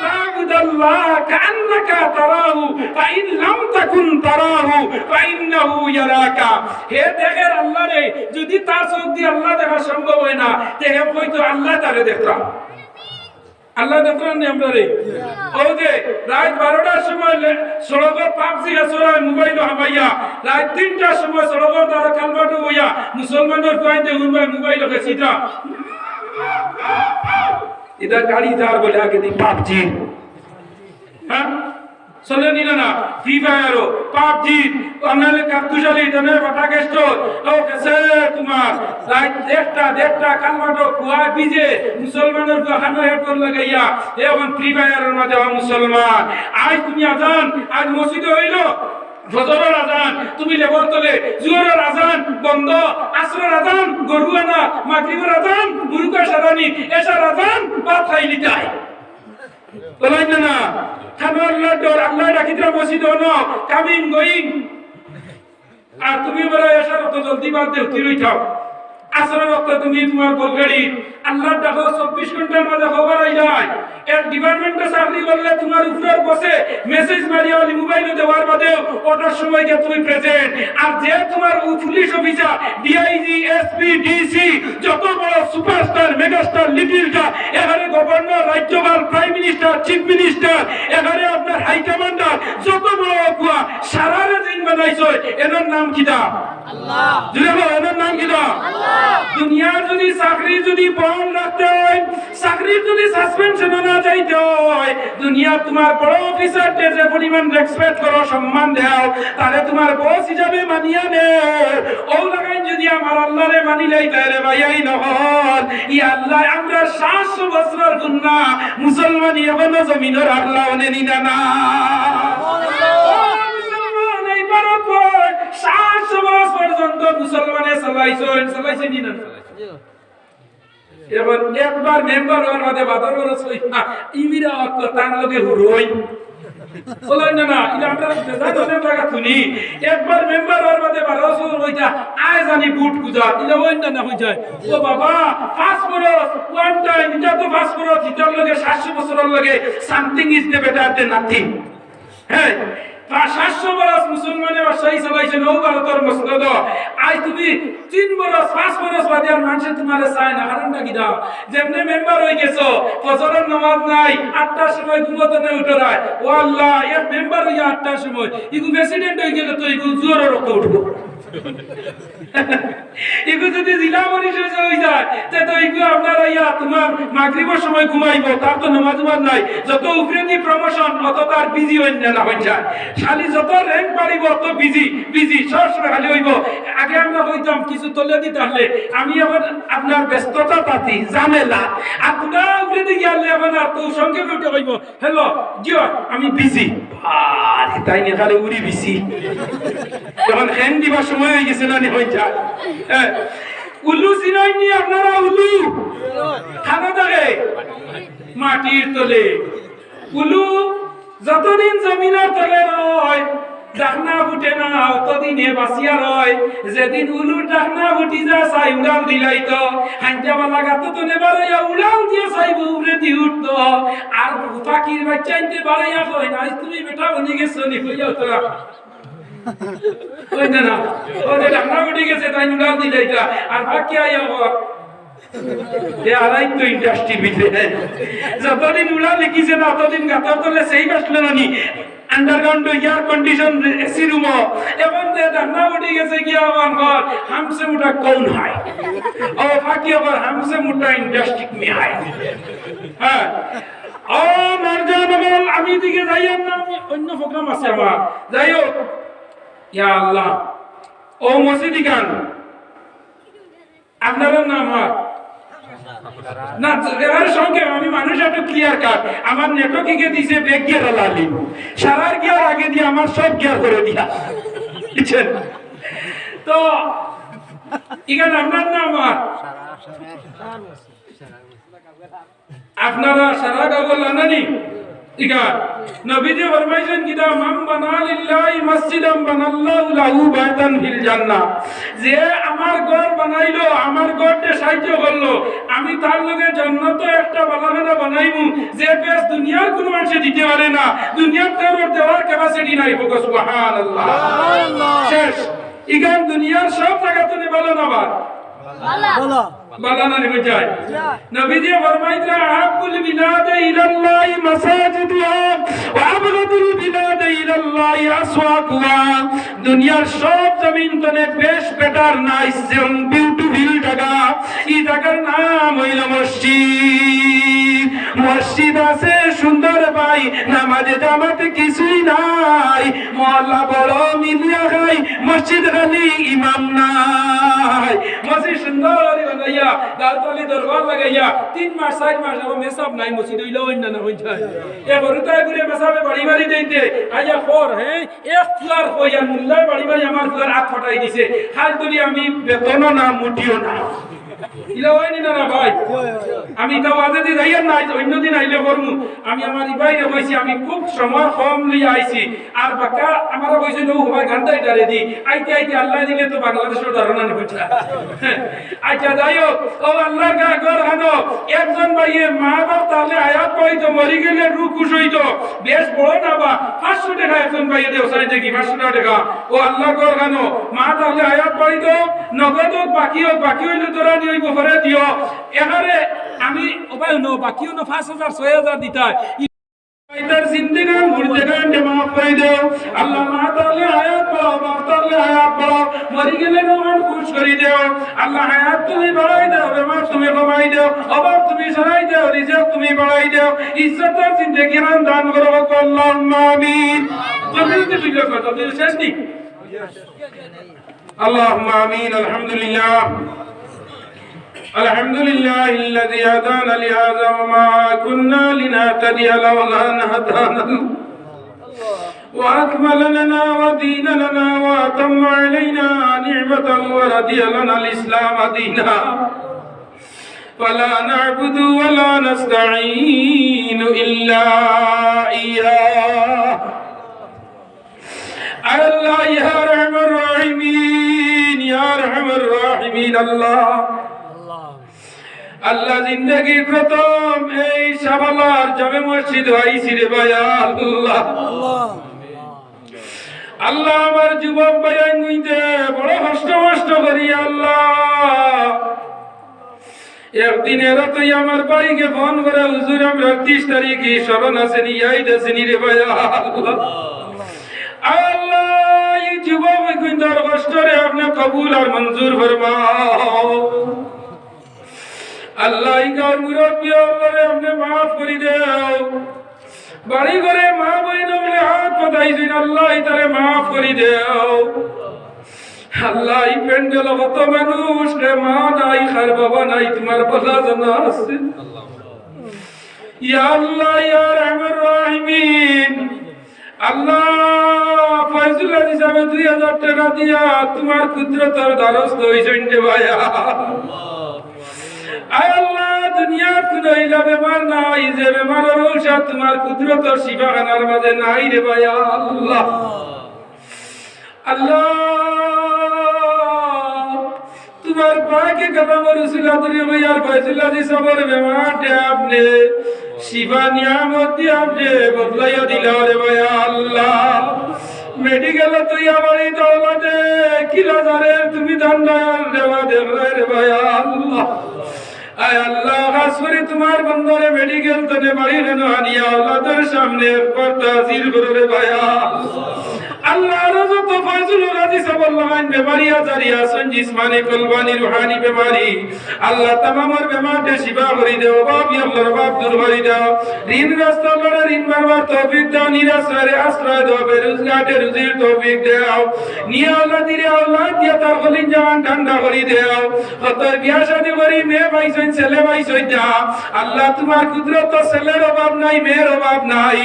তারাহু ফাইন লাম তাকুন তারাহু ফাইন্নাহু ইয়ারাকা। হে দেখের আল্লাহ রে, যদি তার চোখ দিয়ে আল্লাহ দেখা সম্ভব হয় না, তাহলে হয়তো আল্লাহ তারে দেখতাম। আল্লাহ দেখলাম নি আমরা রে? ও যে রাত 12টার সময় সড়কের পাবজি গাছরায় মোবাইল হামাইয়া, রাত 3টার সময় সড়কের দ্বারা কালবাটো হইয়া মুসলমানের কয়েতে উনবাই মোবাইল কে সিধা इधर गाड़ी जार बोले आगे दी पापजी, हाँ चले नहीं ना फ्री फायर हो पापजी अन्नाले काटुशाली जने फटाके स्टोर ओ कैसे तुम्हार रात देखता कालमाटो कुआ बीजे मुसलमानों को खाना हेड कर लगाया ये अपन फ्री फायर में जाओ मुसलमान आज तुम आजान आज मस्जिद होइलो ফজরের আযান তুমি লেবর তলে জোহরের আযান বন্ধ আসরের আযান গরুয়ানা মাগরিবের আযান মুরুকা সারানি এশার আযান বাত খাইলি তাই বলাই না খানা আল্লাহ ডর আল্লাহ রাখিতরা মসজিদ হনো কামিং গোইং আর তুমি বলে এশার তো জলদি বাদ দে উঠি রইতাও আসরের ওয়াক্তে তুমি তোমার গোলগাড়ি আল্লাহর ডাকো 24 ঘন্টার মধ্যে খবর আই যায় এর ডিপার্টমেন্টে চাকরি করলে তোমার উপরের বসে মেসেজ মারিয়া ওই মোবাইলে দেওয়ার বাদে ওটার সময় গিয়ে তুমি প্রেজেন্ট আর যে তোমার police officer DIG SP DC যত বড় সুপারস্টার মেগাস্টার লিটল স্টার এখানে গভর্নর রাজ্যপাল প্রাইম মিনিস্টার চিফ মিনিস্টার এখানে আপনার হাই কমান্ডার যত বড় কুয়া সারারে দিন বানাইছো এর নাম কিটা আল্লাহ জুড়ে এর নাম কিটা আল্লাহ দুনিয়ার যদি চাকরি যদি বন্ধ রাখতে হয় চাকরি যদি সাসপেনশন না যাইতে হয় দুনিয়া তোমার বড় অফিসার যে পরিমাণ রেসপেক্ট করো সম্মান দাও তারে তোমার বস হিসাবে মানিয়া নে ও লাগাই যদি আমার আল্লাহরে মানি লাই তারে ভাইয়াই নহল ই আল্লাহ আমরা 700 বছরের গুনাহ মুসলমান এখনো জমিনের আল্লাহ নেনি না না মুসলমান এই ভারত 700 বছর পর্যন্ত মুসলমানে চালাইছে নি না এবার একবার মেম্বার হওয়ার মধ্যে বাদর বরস হইয়া ইমিরা অক্ক তার লগে হুরই বলেন না এটা আমরা জানেন লাগা শুনি একবার মেম্বার হওয়ার মধ্যে বারস হইতা আয় জানি বুট পূজা এটা হইন না হই যায় ও বাবা ফসফরাস ওয়ান টাইম এটা তো ফসফরাস এটার লগে 700 বছরের লগে something is the better than nothing হ্যাঁ 700 বছর মুসলমানের বাসাই চালাইছে নৌ ভারতের মসজিদ আজ তুমি 3 বছর 5 বছর বাদে আর মানুষ তোমারে চায় না কারণটা কি দাও যেমনে মেম্বার হই গেছো ফজরের নামাজ নাই 8টার সময় ঘুমোতে না উঠরায় ও আল্লাহ এক মেম্বার হইয়া 8টার সময় ইগু প্রেসিডেন্ট হই গেলে তো ইগু জোরে রক্ত উঠবো ইগু যদি জেলা পরিষদ হই যায় তে তো ইগু আপনারা ইয়া তোমার মাগরিবের সময় ঘুমাইবো তার তো নামাজ নাই যত উপরে দি প্রমোশন অত তার বিজি হই না হই যায় খালি যত র‍্যাঙ্ক বাড়িব তত বিজি সবসময় খালি হইব আগে আমরা হইতাম কিছু তলে দিতে হলে আমি আবার আপনার ব্যস্ততা পাতি ঝামেলা আপনারা উপরে দি গেলে আবার তো সঙ্গে উঠে হইব হ্যালো জিও আমি বিজি আর তাই না খালি উড়ি বিজি যখন হ্যান্ড দিবার সময় হয়ে গেছে না নি হই যায় উল্লু চিনাই নি আপনারা উল্লু খানা থাকে মাটির তলে উল্লু যতদিন জমিনের তলে রয় ডাকনা ফুটে না অতদিনে বাঁচিয়া রয় যেদিন উলুর ডাকনা ফুটি যা চাই উড়াল দিলাই তো হাঞ্জাবালা গাতো তো নেবারাইয়া উড়াল দিয়ে চাইব উড়ে দি উঠতো আর পাখির বাচ্চা আনতে বাড়াইয়া কয় না তুমি বেটা বনে গেছো নি হইয়া তোরা ওই না ও যে ডাকনা ফুটি গেছে তাই উড়াল দিলাই তো আর বাকি আইয়া এ আলাই তো ইন্ডাস্ট্রি ভিতরে যতদিন উড়া লিখিছে না ততদিন গাতার তলে সেই বসলো না নি underground air condition AC room এবং যে ডাকনা উঠে গেছে কি আমার ঘর হামসে মোটা কোন হয় ও ফাকি আবার হামসে মোটা ইন্ডাস্ট্রি মে হয় হ্যাঁ ও মারজান বল আমি দিকে যাইয়াম না অন্য প্রোগ্রাম আছে আমার যাইও ইয়া আল্লাহ ও মসজিদি গান আপনার নাম হয় না এর সঙ্গে আমি মানুষ একটু ক্লিয়ার কাট আমার নেটওয়ার্কে দিয়েছে ব্যাক গিয়ার লালি সারার গিয়ার আগে দিয়ে আমার সব গিয়ার করে দিয়া বুঝছেন তো এখানে আপনার নাম আপনারা সারা কাগজ আনানি ইকা নবীজি ফরমাইছেন কিদা মান বানা লিল্লাহি মসজিদান বানাল্লাহু লাহু বাইতান ফিল জান্নাহ, যে আমার ঘর বানাইলো, আমার ঘরতে সাহায্য করলো, আমি তার লগে জান্নাতে একটা বালাখানা বানাইমু যে পেস দুনিয়ার কোনো মানুষে দিতে পারে না, দুনিয়ার তার দেওয়ার ক্যাপাসিটি নাই। বলো সুবহানাল্লাহ। শেষ। ইগান দুনিয়ার সব জায়গাতে নেবালো না বার বলো বালানা নিবে যায়। নবীজি ফরমাইছেন আহাবুল বিলাদে ইলাল্লাহি মাসাজিদুহা ওয়া আবগাদুল বিলাদে ইলাল্লাহি আসওয়াকুহা। দুনিয়ার সব জমিন তনে বেস্ট বেটার নাইস বিউটিফুল জায়গা, এই জায়গার নাম হইল মসজিদ। মসজিদ আছে সুন্দর ভাই, নামাজে জামাতে কিছুই নাই, মহল্লা বড় মিলিয়া খাই, মসজিদ খালি ইমাম নাই। মসজিদ সুন্দর বানাইয়া দাওতালি দরবার লাগাইয়া 3 মাস 4 মাস আমার মেসাব নাই, মসজিদ হইলো অন্য না হই যায়। এ বড়তা করে মেসাবে বাড়ি বাড়ি দেইতে আইয়া ফর হ্যাঁ এক ফ্লার কইয়া মুল্লা বাড়ি বাড়ি আমার ফ্লার আট ফটাই দিছে, খাল তুলি আমি বেতন না মুটিও না। ইলা হয়নি না ভাই, আমি তো আজে দিন যাইয়া নাই, অন্য দিন আইলে করমু। আমি আমার ইবাইরে কইছি আমি খুব সময় কম লইয়া আইছি, আর বাকা আমারও কইছে নো ভাই ঘন্টায় ডারে দি আইতে আইতে আল্লাহ দিলে তো বাংলাদেশের ধারণা নেই হইছে। আচ্ছা যাইও ও আল্লাহ কা ঘর হানো একজন ভাইয়ে মা বাপ তাহলে আয়াত পড়িতো মরি গেলে রু খুশ হইতো, বেশ বড় না বা 500 টাকা একজন ভাইয়ে দেও সাই দেখি 500 টাকা। ও আল্লাহ ঘর হানো মা তাহলে আয়াত পড়িতো নগদ বাকি হইলে তোরা নিই বফরে দিও। এবারে আমি ওবাই নো বাকিও না 5000 6000 দিতাই ইতার জিন্দেগান মুর্দেগান কে মাফ করে দাও আল্লাহ। মা তাহলে হায়াত পাও, বাপ তাহলে হায়াত পাও, মরি গেলে রহমান খুশ করে দাও আল্লাহ। হায়াত তুমি বাড়াই দাও, বেমার তুমি কমাই দাও, অভাব তুমি সরাই দাও, রিজিক তুমি বাড়াই দাও, ইজ্জতের জিন্দেগি দান করো আল্লাহুম্মা আমিন। জমিতে বিজয় কথা দিল শেষ নি আল্লাহুম্মা আমিন। আলহামদুলিল্লাহ الحمد لله الذي هدانا لهذا وما كنا لنهتدي لولا أن هدانا وأكمل لنا ودين لنا وأتم علينا نعمته ورضي لنا الإسلام دينا فلا نعبد ولا نستعين إلا إياه الله يا أرحم الراحمين يا أرحم الراحمين الله আল্লাহ জিন্দগির প্রথম এই শাবালার জামে মসজিদ হইছি রে ভাই আল্লাহ। আল্লাহ আমার যুবক ভাইয়ান হইতে বড় কষ্ট করি আল্লাহ। একদিন এরা তো আমার ভাইকে ফোন করে হুজুর আমরা 30 তারিখে স্মরণ আছে নি আইতাছেনি রে ভাই আল্লাহ। আল্লাহ এই যুবক কইন্দার কষ্ট রে আপনি কবুল আর মঞ্জুর ফরমাও আল্লাহ। ইকার মুরব্বী আল্লাহরে আপনি মাফ করে দাও, বাড়ি ঘরে মা বইন বলে হাত পাতাইছেন আল্লাহ ইতারে মাফ করে দাও আল্লাহ। এই প্যান্ডেল কত মানুষ রে মা নাই খার বাবা নাই, তোমার বলা জানা আছে ইয়া আল্লাহ ইয়া রহমান রাহিমিন। আল্লাহ ফয়জুল আজিজ আমি 2000 টাকা দিয়া তোমার কুদরতের দ্বারস্থ হইছেন রে ভাই আল্লাহ। আল্লাহ দুনিয়ার কোন ইলা বেমার নাই, যে বেমারের ঔষধ তোমার কুদরতের শিফাখানার মাঝে নাই রে ভাই আল্লাহ। আল্লাহ তোমার পাকে কদম রসুলাত রে ভাই আর ফয়জুল আজিজ সবর বেমারটা আপনি শিফা নিয়ামত দিয়ে আপনি বদলাইয়া দিলা রে ভাই আল্লাহ। মেডিকেল তুই আমারই দৌলতে কিলাজারে তুমি দান্দার দেওয়া দেবে রে ভাই আল্লাহ। আয় আল্লাহ খাস করে তোমার বন্ধরে মেডিকেল তনে বাড়ি রেনো আনিয়া আল্লাহর সামনে পর্দা হাজির করে রে ভাই আল্লাহ। রজত ফয়জুল গাজী সবল লাগান বেমারি আজারিয়া জিসমানি কলবানি রুহানি বেমারি আল্লাহ तमामर বেমারতে শিফা করে দাও বাপ আল্লাহর বাপ দূর করে দাও। ঋণ রাস্তা লড়ে ঋণ মারবার তৌফিক দাও, নিরাশ্রয়ে আশ্রয় দাও, বেরোজগারে রুজির তৌফিক দাও। নিয়া আল্লাহ দিরে আল্লাহ দিয়া তার কলিন জামান ঠান্ডা করে দাও। কত বিয়া শাদী করি মেয়ে পাইছেন ছেলে পাইছেন যা আল্লাহ তোমার কুদরত ছেলের অভাব নাই মেয়ের অভাব নাই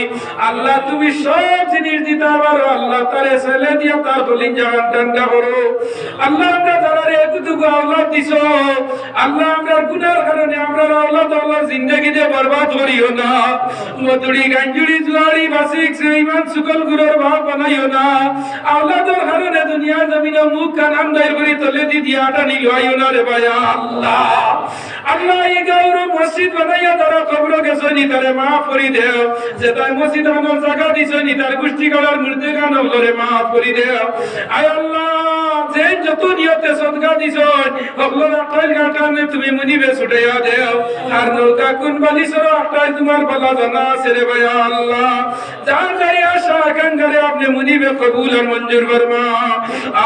আল্লাহ। তুমি সব জিনিস দিতে পারো আল্লাহ। তারে ছেলে দিয়া তার কলিন জাহান ঠান্ডা করো আল্লাহ আমরা যারা এতটুকু আওলাদ দিছো আল্লাহ আমরা গুনার কারণে আমরা আওলাদ আল্লাহ জিন্দেগিতে বরবাদ করিও না মতুড়ি গাঞ্জুড়ি জুয়ারি বাসিক শ্রীমান সুকল গুরুর ভাব বানাইও না আওলাদের কারণে দুনিয়া জমিনে মুখ কানাম দাইর করি তলে দি দিয়াটা নিলুয়াইও না রে ভাইয়া আল্লাহ আল্লাহ এই গৌর মসজিদ বানাইয়া তারা কবর গেছো নি তারে মাফ করি দেও যে তাই মসজিদ বানানোর জায়গা দিছো নি তার গোষ্ঠী গলার মূর্তি গান হলরে মাফ করি দেও আয় আল্লাহ যে যত নিয়তে সদকা দিছো হকলো আটাইল গাটানে তুমি মুনিবে ছুটাইয়া দেও আর নৌকা কোন বালিসর আটাইল তোমার বলা জানা আছে রে ভাইয়া আল্লাহ যার যাই আশা আকাঙ্ক্ষারে আপনি মুনিবে কবুল আর মঞ্জুর ফরমা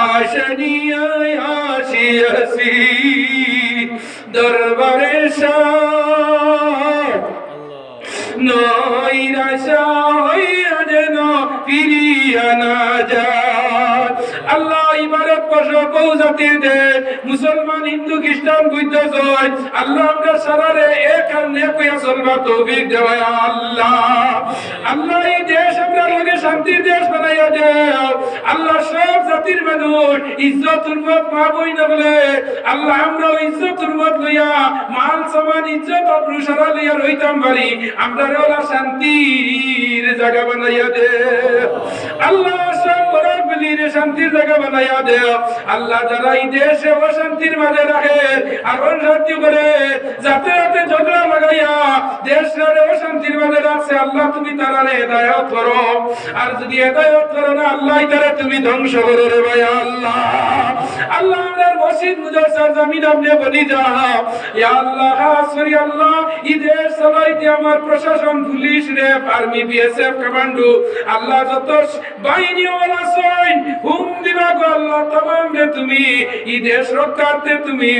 আশানি আশি আসি দরবারে শাহ নই রাশা হইয়া যেন ফিরিয়া না যায় আল্লাহ ইবারত পশো পৌঁছাতে দে মুসলমান হিন্দু খ্রিস্টান বৌদ্ধ জয় আল্লাহ আমরা সারারে এক আর নেক হইয়া চলবা তৌফিক দেওয়া আল্লাহ আল্লাহ এই দেশ আমরা লগে শান্তির দেশ বানাইয়া দেও আল্লাহ সব জাতির মানুষ ইজ্জত উম্মত মা বই না বলে আল্লাহ আমরা ইজ্জত উম্মত লইয়া মাল সামান ইজ্জত আবরু সারা লইয়া রইতাম পারি আমরা ওলা শান্তির জায়গা বানাইয়া দে আল্লাহ সব বড় বলিরে শান্তির জায়গা বানাইয়া দে আল্লাহ যারা এই দেশে অশান্তির মাঝে রাখে আর অশান্তি করে যাতে যাতে ঝগড়া লাগাইয়া দেশে অশান্তির মাঝে রাখছে আল্লাহ তুমি তারারে হেদায়েত করো আর যদি হেদায়েত করো না আল্লাহ তারা তুমি ধ্বংস করো রে ভাই আল্লাহ আল্লাহ আমাদের মসজিদ মুজাসসার জমিন আপনি বলি যাও ইয়া আল্লাহ সরি আল্লাহ এই দেশ চালাইতে আমার প্রশাসন পুলিশ রেপ আর্মি বিএসএফ কমান্ডো আল্লাহ যত বাহিনী ওয়ালা সৈন হুম দিবা গো আল্লাহ तमाम রে তুমি এই দেশ রক্ষার্থে তুমি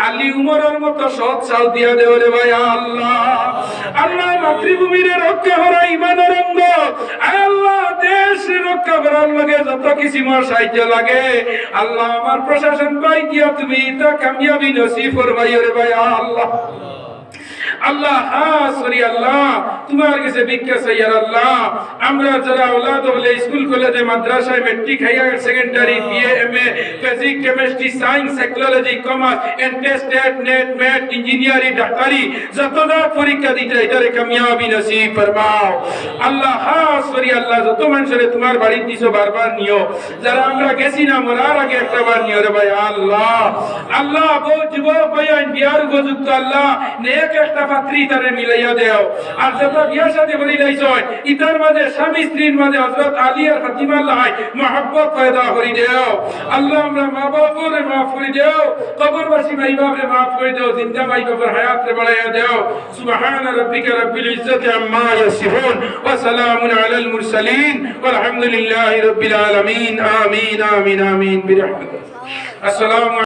আলী উমরের মতো সৎ সাল দিয়া দেও রে ভাই আল্লাহ আল্লাহ মাতৃভূমির রক্ষা করা ঈমানের অঙ্গ আল্লাহ দেশ রক্ষা করার লাগে যত কিছু মোর সাহায্য লাগে আল্লাহ আমার প্রশাসন পাই দিয়া তুমি তা কামিয়াবি নসিব ফরমাইও রে ভাই আল্লাহ আল্লাহ সরি আল্লাহ তোমার কাছে ভিক্ষা চাই আল্লাহ আমরা যারা আওলাদ হলে স্কুল কলেজে মাদ্রাসায় matric higher secondary BA MA physics chemistry science technology commerce এন্টেস্টেড নেট ম্যাথ ইঞ্জিনিয়ারিং ডাক্তারি যতটা পরীক্ষা দিতে এটারে কামিয়াবি নসিব ফরমাও আল্লাহ সরি আল্লাহ যত মানুষরে তোমার বাড়ি দিছো বারবার নিও যারা আমরা গেছি না মরার আগে একটা বার নিও রে ভাই আল্লাহ আল্লাহ বহু যুবক ভাইয়ান বিয়ার উপযুক্ত আল্লাহ নেক একটা পাত্রী তারে মিলাইয়া দেও আর যত বিয়া শাদী করি লাইছ ইতার মাঝে স্বামী স্ত্রীর মাঝে হযরত আলী আর ফাতিমা লাই mohabbat পয়দা করি দেও আল্লাহ আমরা মা বাপরে maaf করে দেও কবরবাসী ভাই বাপরে maaf করে দেও জিন্দা ভাই বাপর হায়াত রে বাড়াইয়া দেও সুবহান রাব্বিকা রাব্বিল ইজ্জাতি আম্মা ইয়াসিফুন ওয়া সালামুন আলাল মুরসালিন ওয়ালহামদুলিল্লাহি রাব্বিল আলামিন আমিন আমিন আমিন বিরহমাতিকা আসসালামু